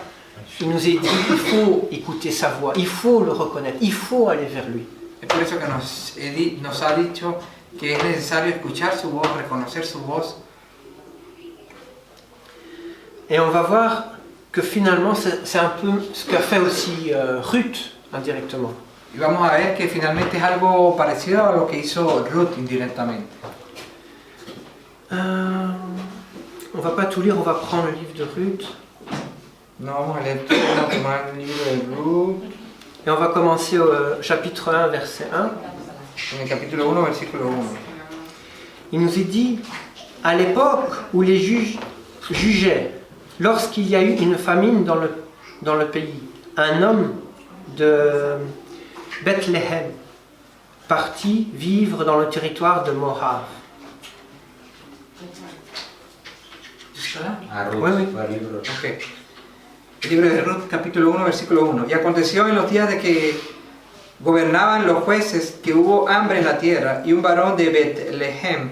qu'il nous est dit, il faut écouter sa voix, il faut le reconnaître, il faut aller vers lui. Es por eso que nos ha dicho que es necesario escuchar su voz, reconocer su voz. Et on va voir que finalement c'est un peu ce qu'a fait aussi Ruth indirectement. Y vamos a ver que finalmente es algo parecido a lo que hizo Ruth indirectamente. On va pas tout lire, on va prendre le livre de Ruth. No vamos a leer todo, vamos a tomar el libro de Ruth. Et on va commencer au chapitre 1, verset 1. En el capítulo 1, versículo 1. Il nous est dit, à l'époque où les juges jugeaient, lorsqu'il y a eu une famine dans le pays, un homme de Bethléem partit vivre dans le territoire de Moab. Oui, oui. Okay. El libro de Ruth, capítulo 1, versículo 1. Y aconteció en los días de que gobernaban los jueces que hubo hambre en la tierra, y un varón de Bethlehem,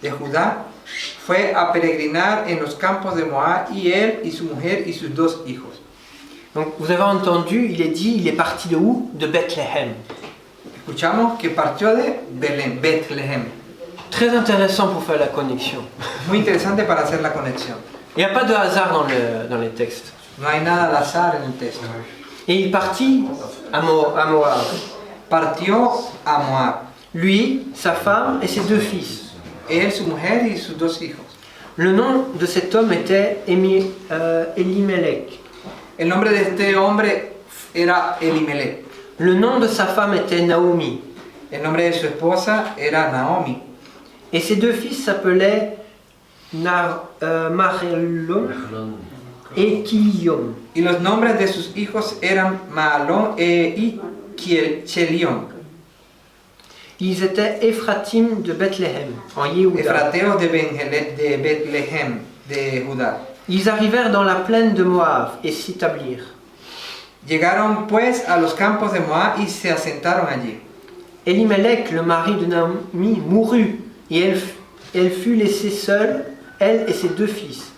de Judá, fue a peregrinar en los campos de Moab, y él y su mujer y sus dos hijos. Donc vous avez entendu, il est dit, il est parti de où? De Bethléem. Escuchamos que partió de Bethlehem. Très intéressant pour faire la connexion. Muy interesante para hacer la conexión. Il n'y a pas de hasard dans les textes. No hay nada al azar en el texto. Et il partit à Moab. Partió a Moab. Lui, sa femme et ses deux fils. Él, su mujer y sus dos hijos. Le nom de cet homme était Elimelech. El nombre de este hombre era Elimelech. Le nom de sa femme était Naomi. El nombre de su esposa era Naomi. Et ses deux fils s'appelaient Mahlon et Kilion. Y los nombres de sus hijos eran Mahlon y Chelion. Ils étaient Ephratim de Bethléem, en Yehuda. Efrateos de Bethlehem, de Judá. Ils arrivèrent dans la plaine de Moab et s'établirent. Llegaron pues a los campos de Moab y se asentaron allí. Elimelech, le mari de Naomi, mourut, et elle fut laissée seule, elle et ses deux fils.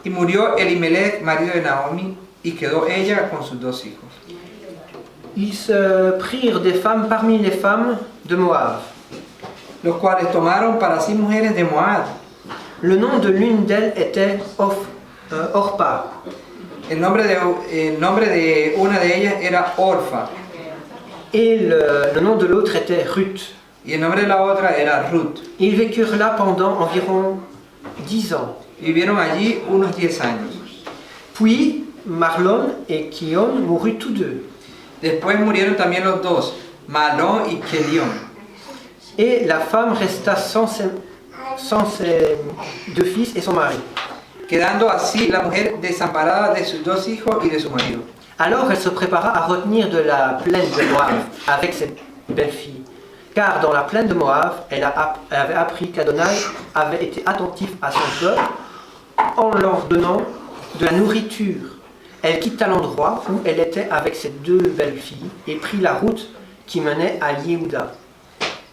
Y murió Elimelech, marido de Naomi, y quedó ella con sus dos hijos. Ils se prirent des femmes parmi les femmes de Moab. Los cuales tomaron para sí mujeres de Moab. Le nom de l'une d'elles était Orpa. El nombre de una de ellas era Orfa. Et le nom de l'autre était Ruth. Y el nombre de la otra era Ruth. Ils vécurent là pendant environ 10 ans. Vivieron allí unos 10 años. Puis Mahlon et Kilion moururent tous deux. Después murieron también los dos, Mahlon y Chelion. Et la femme resta sans ses deux fils et son mari. Quedando así la mujer desamparada de sus dos hijos y de su marido. Alors elle se prépara à retenir de la plaine de Moab avec ses belles-filles. Car dans la plaine de Moab, elle avait appris qu'Adonai avait été attentif à son peuple en leur donnant de la nourriture. Elle quitta l'endroit où elle était avec ses deux belles-filles et prit la route qui menait à Yehuda.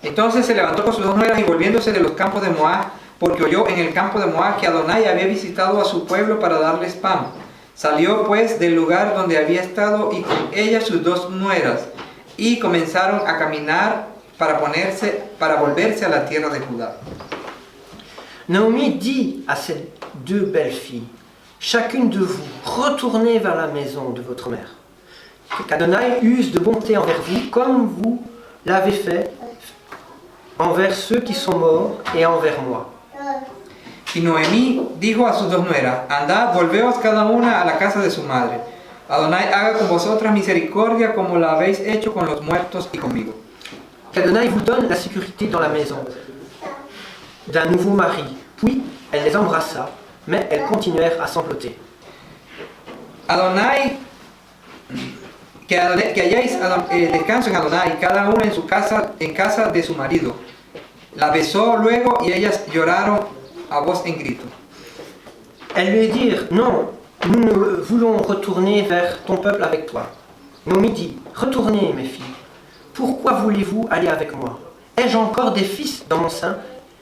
Entonces se levantó con sus dos nueras y volviéndose de los campos de Moab, porque oyó en el campo de Moab que Adonai había visitado a su pueblo para darles pan. Salió pues del lugar donde había estado y con ella sus dos nueras, y comenzaron a caminar para volverse a la tierra de Judá. Naomi dit à ses deux belles-filles, chacune de vous, retournez vers la maison de votre mère. Qu'Adonai use de bonté envers vous, comme vous l'avez fait envers ceux qui sont morts et envers moi. Y Noemí dijo a sus dos nueras, andad, volveos cada una a la casa de su madre. Adonai haga con vosotras misericordia como la habéis hecho con los muertos y conmigo. Qu'Adonai vous donne la sécurité dans la maison d'un nouveau mari. Puis, elle les embrassa, mais elles continuèrent à sangloter. Adonai, que hayáis descanso en Adonai, cada una en su casa, en casa de su marido. La besó luego y ellas lloraron a voz en grito. Elles lui dirent, non, nous ne voulons retourner vers ton peuple avec toi. Naomi dit, retournez mes filles. Pourquoi voulez-vous aller avec moi? Ai-je encore des fils dans mon sein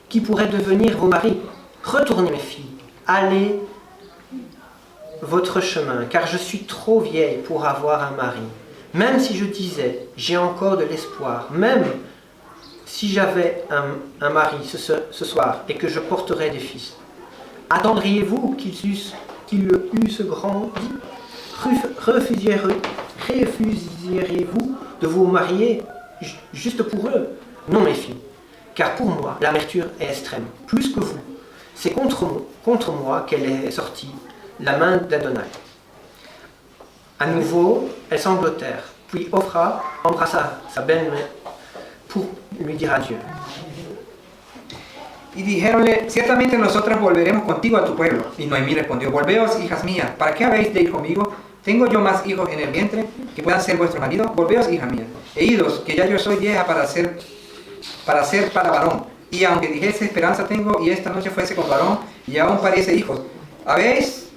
qui pourraient devenir vos maris? Retournez mes filles, allez votre chemin, car je suis trop vieille pour avoir un mari. Même si je disais, j'ai encore de l'espoir, même si j'avais un mari ce soir et que je porterais des fils, attendriez-vous qu'ils eussent grandi? Refuseriez-vous de vous marier juste pour eux? Non, mes filles, car pour moi, l'amertume est extrême, plus que vous. C'est contre moi qu'elle est sortie, la main d'Adonai. À nouveau, elles sanglotèrent, puis Ophra embrassa sa belle-mère pour lui dire adieu. Y dijéronle, ciertamente nosotras volveremos contigo a tu pueblo. Y Noemí respondió, volveos, hijas mías, ¿para qué habéis de ir conmigo? ¿Tengo yo más hijos en el vientre que puedan ser vuestros maridos? Volveos, hijas mías, e idos, que ya yo soy vieja para ser varón. Y aunque dijese, esperanza tengo, y esta noche fuese con varón, y aún pariese hijos, ¿habíais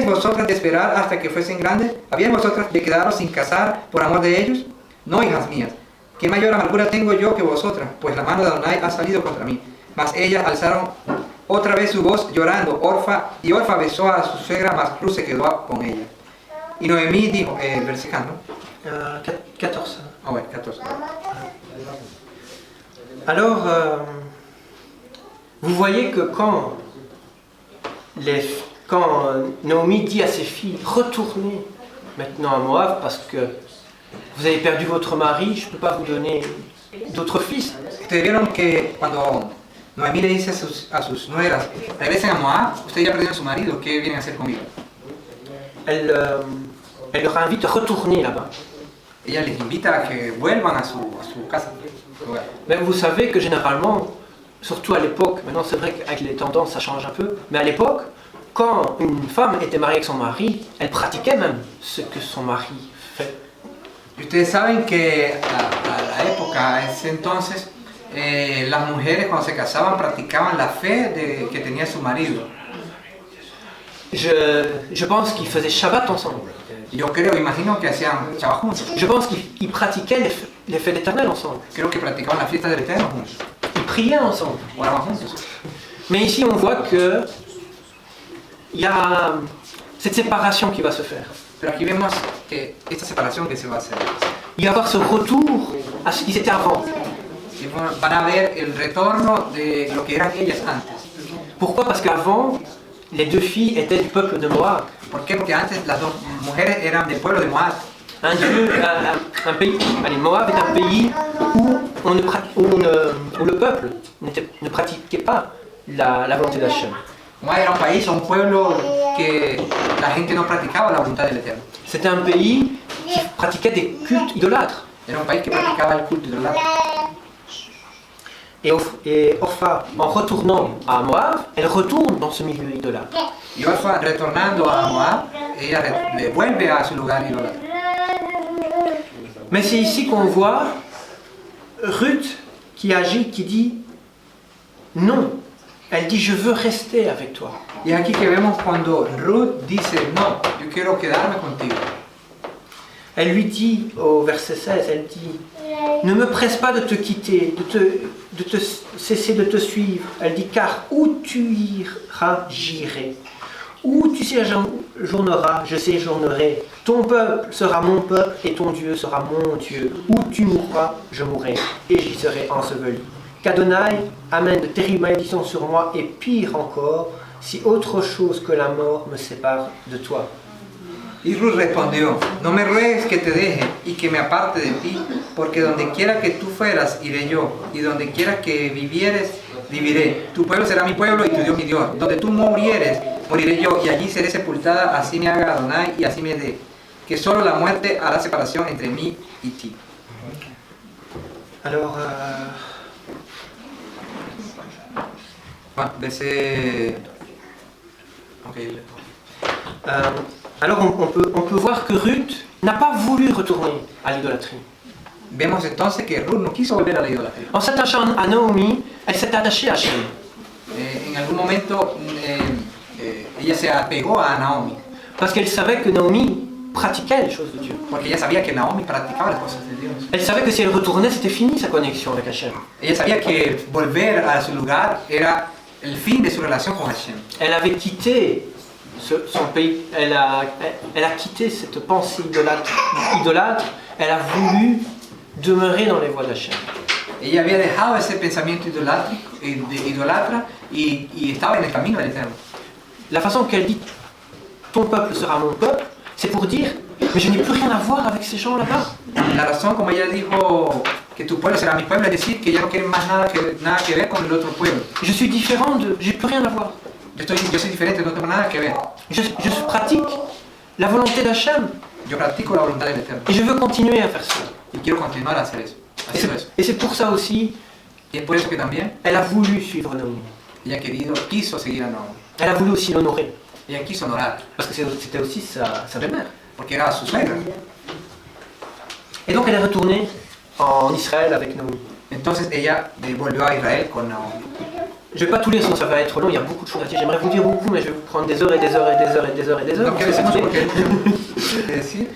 vosotras de esperar hasta que fuesen grandes? ¿Habíais vosotras de quedaros sin casar por amor de ellos? No, hijas mías, ¿qué mayor amargura tengo yo que vosotras? Pues la mano de Adonai ha salido contra mí. Mas ellas alzaron otra vez su voz llorando, y Orfa besó a su suegra, mas Ruth se quedó con ella. Y Noemí dijo, versículo 14. Ah ouais, 14. Alors, vous voyez que quand Naomi dit à ses filles, retournez maintenant à Moab parce que vous avez perdu votre mari, je ne peux pas vous donner d'autres fils. Ustedes vieron que cuando Noemí le dice a sus nueras, regresen a Moab, ustedes ya perdieron a su marido, ¿qué vienen a hacer conmigo? Elle leur invite à retourner là-bas. Ella les invita a que vuelvan a su casa. Mais vous savez que généralement, surtout à l'époque, maintenant c'est vrai qu'avec les tendances ça change un peu, mais à l'époque, quand une femme était mariée avec son mari, elle pratiquait même ce que son mari fait. Y ustedes saben que a la época, a ese entonces, las mujeres cuando se casaban practicaban la fe que tenía su marido. Je pense qu'ils faisaient Shabbat ensemble. Yo creo, imagino que hacían Shabbat juntos. Je pense qu'ils pratiquaient les fêtes éternelles ensemble. Creo que practicaban la fiesta del Eterno juntos. Ils priaient ensemble. Oraban juntos. Mais ici on voit que il y a cette séparation qui va se faire. Pero aquí vemos que esta separación que se va a hacer. Il va y avoir ce retour à ce qu'ils étaient avant. Y van a ver el retorno de lo que eran ellas antes. Pourquoi? Parce qu'avant, les deux filles étaient du peuple de Moab. ¿Por qué? Porque antes las dos mujeres eran del pueblo de Moab. Un pays, allez, Moab est un pays où le peuple ne pratiquait pas la volonté d'Hachem. Moab era un país, un pueblo que la gente no practicaba la voluntad del Eterno. C'était un pays qui pratiquait des cultes idolâtres. Era un país que practicaba el culto idolatra. Et Orpha, en retournant à Moab, elle retourne dans ce milieu idolâtre. Y Orfa, retornando a Moab, ella vuelve a su lugar idolatra. Mais c'est ici qu'on voit Ruth qui agit, qui dit non. Elle dit je veux rester avec toi. Y es aquí que vemos cuando Ruth dice no, yo quiero quedarme contigo. Elle lui dit au verset 16, elle dit ne me presse pas de te quitter, de cesser de te suivre. Elle dit car où tu iras, j'irai. Où tu séjourneras, je séjournerai. Ton peuple sera mon peuple et ton Dieu sera mon Dieu. Où tu mourras, je mourrai et j'y serai enseveli. Qu'Adonai amène de terribles malédictions sur moi et pire encore, si autre chose que la mort me sépare de toi. Y Ruth respondió, no me ruegues que te deje y que me aparte de ti, porque donde quiera que tú fueras, iré yo, y donde quiera que vivieres, dividiré. Tu pueblo será mi pueblo y tu Dios mi Dios. Donde tú murieres, moriré yo, y allí seré sepultada. Así me haga Adonai y así me dé. Que solo la muerte hará separación entre mí y ti. Alors, Bueno, verset... Ok. alors on peut voir que Ruth n'a pas voulu retourner à l'idolâtrie. Vemos entonces que Ruth no quiso volver a la idolatría. En s'attachant à Naomi, elle s'est attachée à Hachem. En algún momento ella se apegó a Naomi, Parce qu'elle savait que Naomi pratiquait les choses de Dieu. porque ella sabía que Naomi practicaba las cosas de Dios. Elle savait que si elle retournait, c'était fini sa connexion avec Hachem. Ella sabía que volver a su lugar era el fin de su relación con Hashem. Elle avait quitté son pays, elle a quitté cette pensée idolâtre, elle a voulu demeurer dans les voies d'Hachem. Ella había dejado ese pensamiento idolatra y estaba en el camino del Eterno. La façon qu'elle dit ton peuple sera mon peuple, c'est pour dire mais je n'ai plus rien à voir avec ces gens là-bas. La razón como ella dijo que tu pueblo será mi pueblo es decir que ella no quiere más nada que ver con el otro pueblo. Je suis différent j'ai plus rien à voir. Yo soy diferente, no tengo nada que ver. Je pratique la volonté d'Hachem Yo practico la voluntad del Eterno et je veux continuer à faire ça. y quiero continuar a hacer eso. Et c'est pour ça aussi, Y es por eso que también elle a voulu suivre Naomi. ella quiso seguir a Naomi. Elle a voulu aussi l'honorer. Ella quiso honorar, Parce que c'était aussi sa belle-mère. porque era su suegra. Et donc elle est retournée en Israël avec Naomi. Entonces ella volvió a Israel con Naomi. Je ne vais pas tout lire, sinon ça va être long, il y a beaucoup de choses à dire. J'aimerais vous dire beaucoup, mais je vais vous prendre des heures et des heures et des heures et des heures et des heures. No quiero decir mucho porque decir.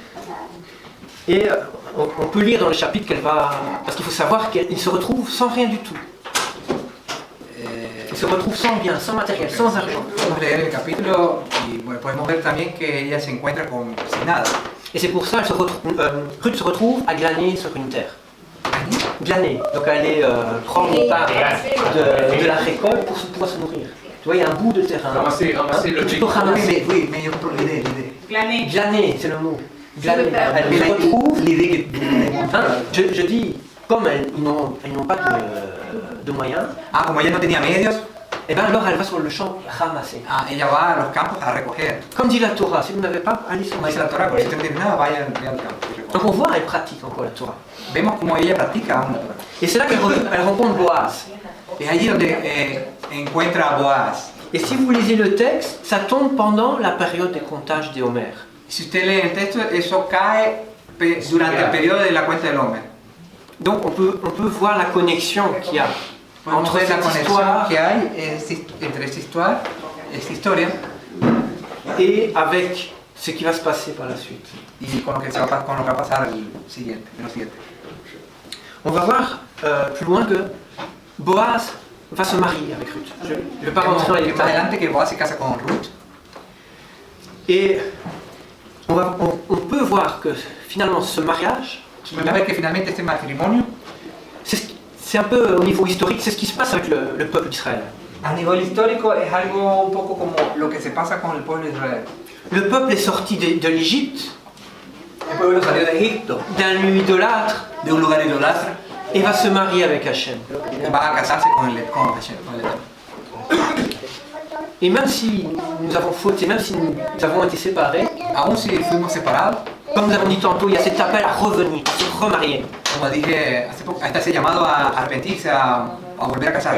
Et on peut lire dans le chapitre qu'elle va... Parce qu'il faut savoir qu'il se retrouve sans rien du tout. Il se retrouve sans bien, sans matériel, sans argent. Podemos leer el capítulo y bueno, podemos ver también que ella se encuentra sin nada. Et c'est pour ça qu'elle Ruth se retrouve à glaner sur une terre. Glaner, donc aller prendre part de la récolte pour pouvoir se nourrir. Tu vois, il y a un bout de terrain. Ramasser le Tu peux ramasser. Oui, mais yo l'idée. Glaner. Glaner, c'est le mot. Glaner. Elle se retrouve. Je dis, comme ils n'ont pas de moyens, Como ella no tenía medios, et bien alors elle va sur le champ ramasser. ella va a los campos a recoger. Comme dit la Torah, si vous n'avez pas, allez sur Como le dice la Torah, si usted no tiene nada, vaya al campo. y recoja. Donc on voit, elle pratique encore la Torah. Vemos como ella practica aún la Torah. Et c'est là qu'elle rencontre Boaz. Es allí donde encuentra a Boaz. Et si vous lisez le texte, ça tombe pendant la période des comptages des Homères. Si usted lee el texto, eso cae durante el periodo de la cuenta del Homer. Donc on peut voir la connexion qu'il y a Podemos entre ver la cette conexión histoire que hay entre esta historia et avec ce qui va se passer par la suite. y con lo que va a pasar en lo siguiente. On va voir plus loin que Boaz va se marier avec Ruth. Je ne vais pas rentrer dans les Más détails. adelante que Boaz se casa con Ruth. Et on peut voir que finalement ce mariage, Podemos ver que finalmente este matrimonio, c'est un peu au niveau historique, c'est ce qui se passe avec le peuple d'Israël. a nivel histórico, es algo un poco como lo que se pasa con el pueblo de Israel. Le peuple est sorti de l'Égypte, El pueblo salió de Egipto, d'un lieu idolâtre, de un lugar idolatra, et va se marier avec Hachem. va a casarse con Hashem, con el Eterno. Et même si nous avons fauté, même si nous avons été séparés, Aún si fuimos separados, comme nous avons dit tantôt, il y a cet appel à revenir, à se remarier. como dije hace poco, está ese llamado a arrepentirse, a volver a casar.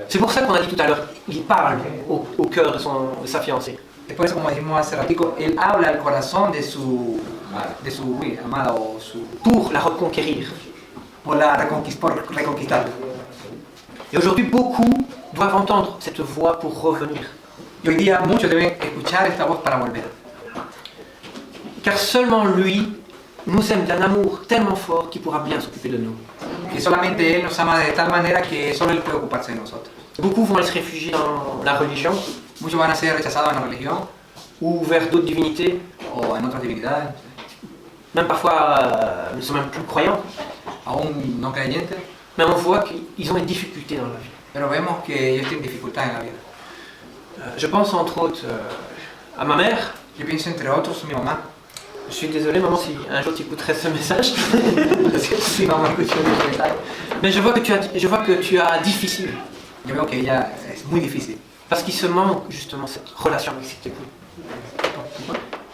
C'est pour ça qu'on a dit tout à l'heure, il parle au cœur de sa fiancée. Es por eso, como dijimos hace ratico, él habla al corazón de su amada o Pour la reconquérir. por reconquistarla. Et aujourd'hui, beaucoup doivent entendre cette voix pour revenir. Y hoy día muchos deben escuchar esta voz para volver. Car seulement lui nous aime d'un amour tellement fort qu'il pourra bien s'occuper de nous. Que solamente Él nos ama de tal manera que solo Él puede ocuparse de nosotros. Beaucoup vont aller se réfugier dans la religion Muchos van a ser rechazados en la religión ou vers d'autres divinités. o en otras divinidades, Même parfois, ne sont même plus croyants. aún no creyentes, Mais on voit qu'ils ont des difficultés dans la vie. pero vemos que ellos tienen dificultades en la vida. Je pense entre autres à ma mère. Yo pienso entre otros mi mamá. Je suis désolé maman si un jour tu écouterais ce message. Sí, mamá, escucho mi mensaje. Mais je vois que tu as difficile. yo veo que ella es muy difícil. Parce qu'il se manque justement cette relation avec cet époux.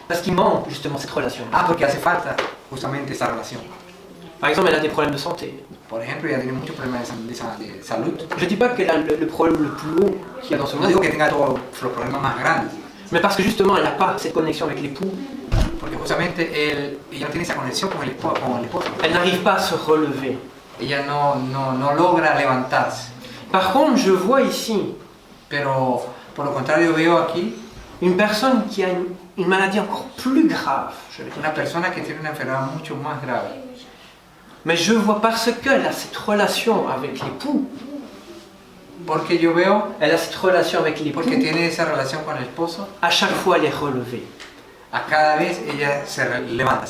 Parce qu'il manque justement cette relation. Ah, porque hace falta justamente esa relación. Par exemple, elle a des problèmes de santé. Por ejemplo, ella tiene muchos problemas de salud. Je ne dis pas qu'elle a le problème le plus lourd qu'il y a dans ce No monde, digo que tenga todos los problemas más grandes, mais parce que justement, elle n'a pas cette connexion avec l'époux. porque justamente ella no tiene esa conexión con el esposo. Elle n'arrive pas à se relever. Ella no logra levantarse. Par contre, je vois ici Pero por lo contrario veo aquí une personne qui a une maladie encore plus grave, je vais dire. una persona que tiene una enfermedad mucho más grave. Mais je vois parce qu'elle a cette relation avec l'époux, Porque yo veo, elle a cette relation avec l'époux, porque tiene esa relación con el esposo, à chaque fois elle est relevée. a cada vez ella se levanta.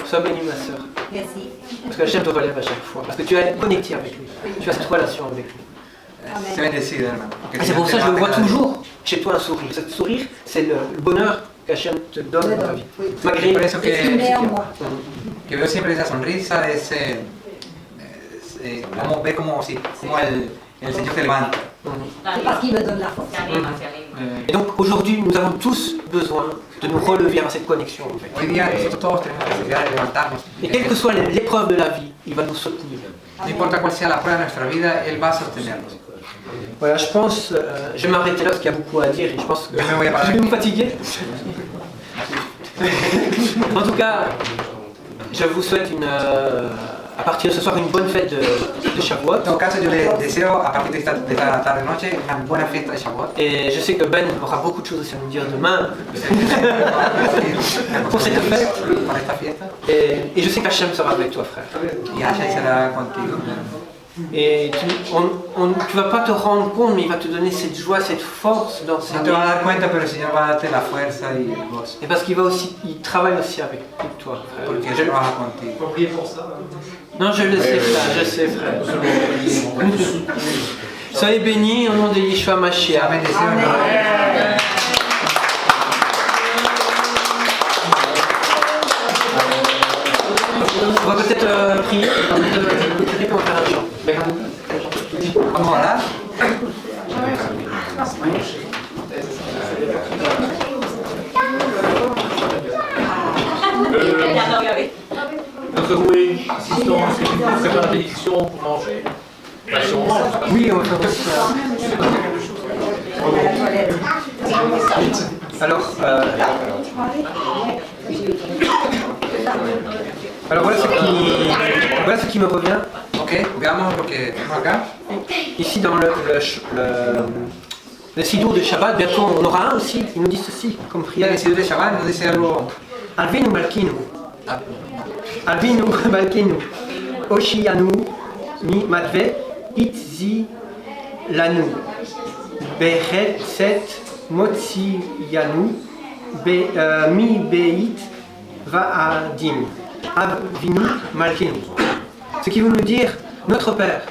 Sois bénie ma soeur, Merci. parce que Hachem te relève à chaque fois, parce que tu es connecté avec lui, tu as cette relation avec lui. Se bendecido, hermano. porque Et c'est Dios pour te ça que je levanta vois cada día. toujours chez toi un sourire. Ce sourire, c'est le bonheur qu'Hachem te donne dans ta vie. Malgré Por eso C'est ce qu'il met en moi. que veo siempre esa sonrisa, vamos a ver como el Señor te levanta. C'est parce qu'il me donne la force. Et donc aujourd'hui, nous avons tous besoin de nous relever à cette connexion. En fait. Hoy día nosotros todos tenemos la necesidad de levantarnos. Et quelle que soit l'épreuve de la vie, il va nous soutenir. No importa cuál sea la prueba de nuestra vida, Él va a sostenernos. Voilà, je pense, je vais m'arrêter là parce qu'il y a beaucoup à dire et je pense que Mais oui, je vais me fatiguer. En tout cas, je vous souhaite à partir de ce soir une bonne fête de Shavuot. En todo caso, yo les deseo a partir de esta tarde-noche una buena fiesta de Shavuot. Et je sais que Ben aura beaucoup de choses aussi à nous dire demain pour cette fête. Para esta fiesta. Et je sais qu'Hachem sera avec toi, frère. Y Asha será contigo. Et tu vas pas te rendre compte, mais il va te donner cette joie, cette force dans ces No te vas a dar cuenta, pero el Señor va a darte la fuerza y el gozo. Et parce qu'il travaille aussi avec toi, frère. Porque Él trabaja contigo. Faut prier pour ça. Non, je le sais, frère, je sais, frère. Soyez bénis au nom de Yeshua Mashiach. Sea bendecido, hermano. On va peut-être prier pour faire un chant. Vamos a orar. Notre assistance, c'est pas la bénédiction pour manger. Bah, si on mange, Oui, on va faire aussi ça. Alors, voilà ce qui me revient. Ok, veamos lo que tenemos acá. Ici dans le sidour de Shabbat, bientôt on aura un aussi, il nous dit ceci comme Y el prière. Señor de Shabbat nos dice algo. Alvinu Malkinu, Alvinu Malkinu, Oshiyanu, Mi Matve, Itzi Lanu, Beret Set, Motsi Yanu, Mi Beit Va'adim, Avinu Malkinu. Ce qui veut nous dire, notre Père,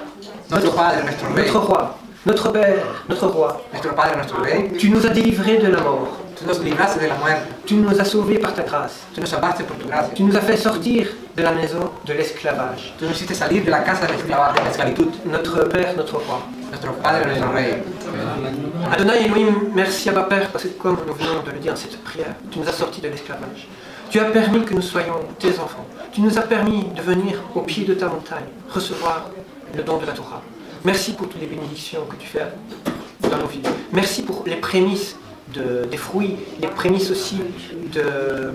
Nuestro Padre, nuestro Rey. notre Roi, notre Père, notre Roi, Nuestro Padre, nuestro Rey. tu nous as délivrés de la mort, Tú nos libraste de la muerte. tu nous as sauvés par ta grâce, Tú nos salvaste por tu gracia. tu nous as fait sortir de la maison de l'esclavage. Tú nos hiciste salir de la casa de la esclavitud. Notre Père, notre Roi. Nuestro Padre, nuestro Rey. Adonai Elohim, merci Abba Père, parce que comme nous venons de le dire dans cette prière, tu nous as sortis de l'esclavage. Tu as permis que nous soyons tes enfants. Tu nous as permis de venir au pied de ta montagne, recevoir le don de la Torah. Merci pour toutes les bénédictions que tu fais dans nos vies. Merci pour les prémices des fruits, les prémices aussi de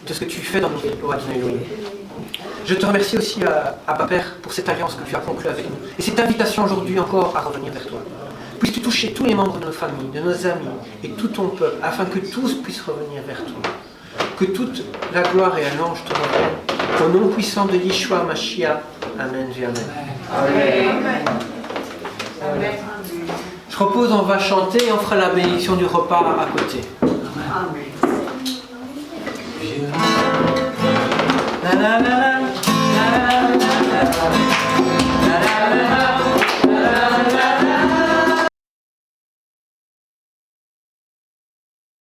ce que tu fais dans nos vies, ô Adonai Elohim. Je te remercie aussi, Abba Père, pour cette alliance que tu as conclue avec nous. Et cette invitation aujourd'hui encore à revenir vers toi. Puisses-tu toucher tous les membres de nos familles, de nos amis et tout ton peuple, afin que tous puissent revenir vers toi. Que toute la gloire et la louange te reviennent. Au nom puissant de Yeshua Mashiach. Amen et Amen. Je propose, on va chanter et on fera la bénédiction du repas à côté. La la la la, la la la la, la la la la.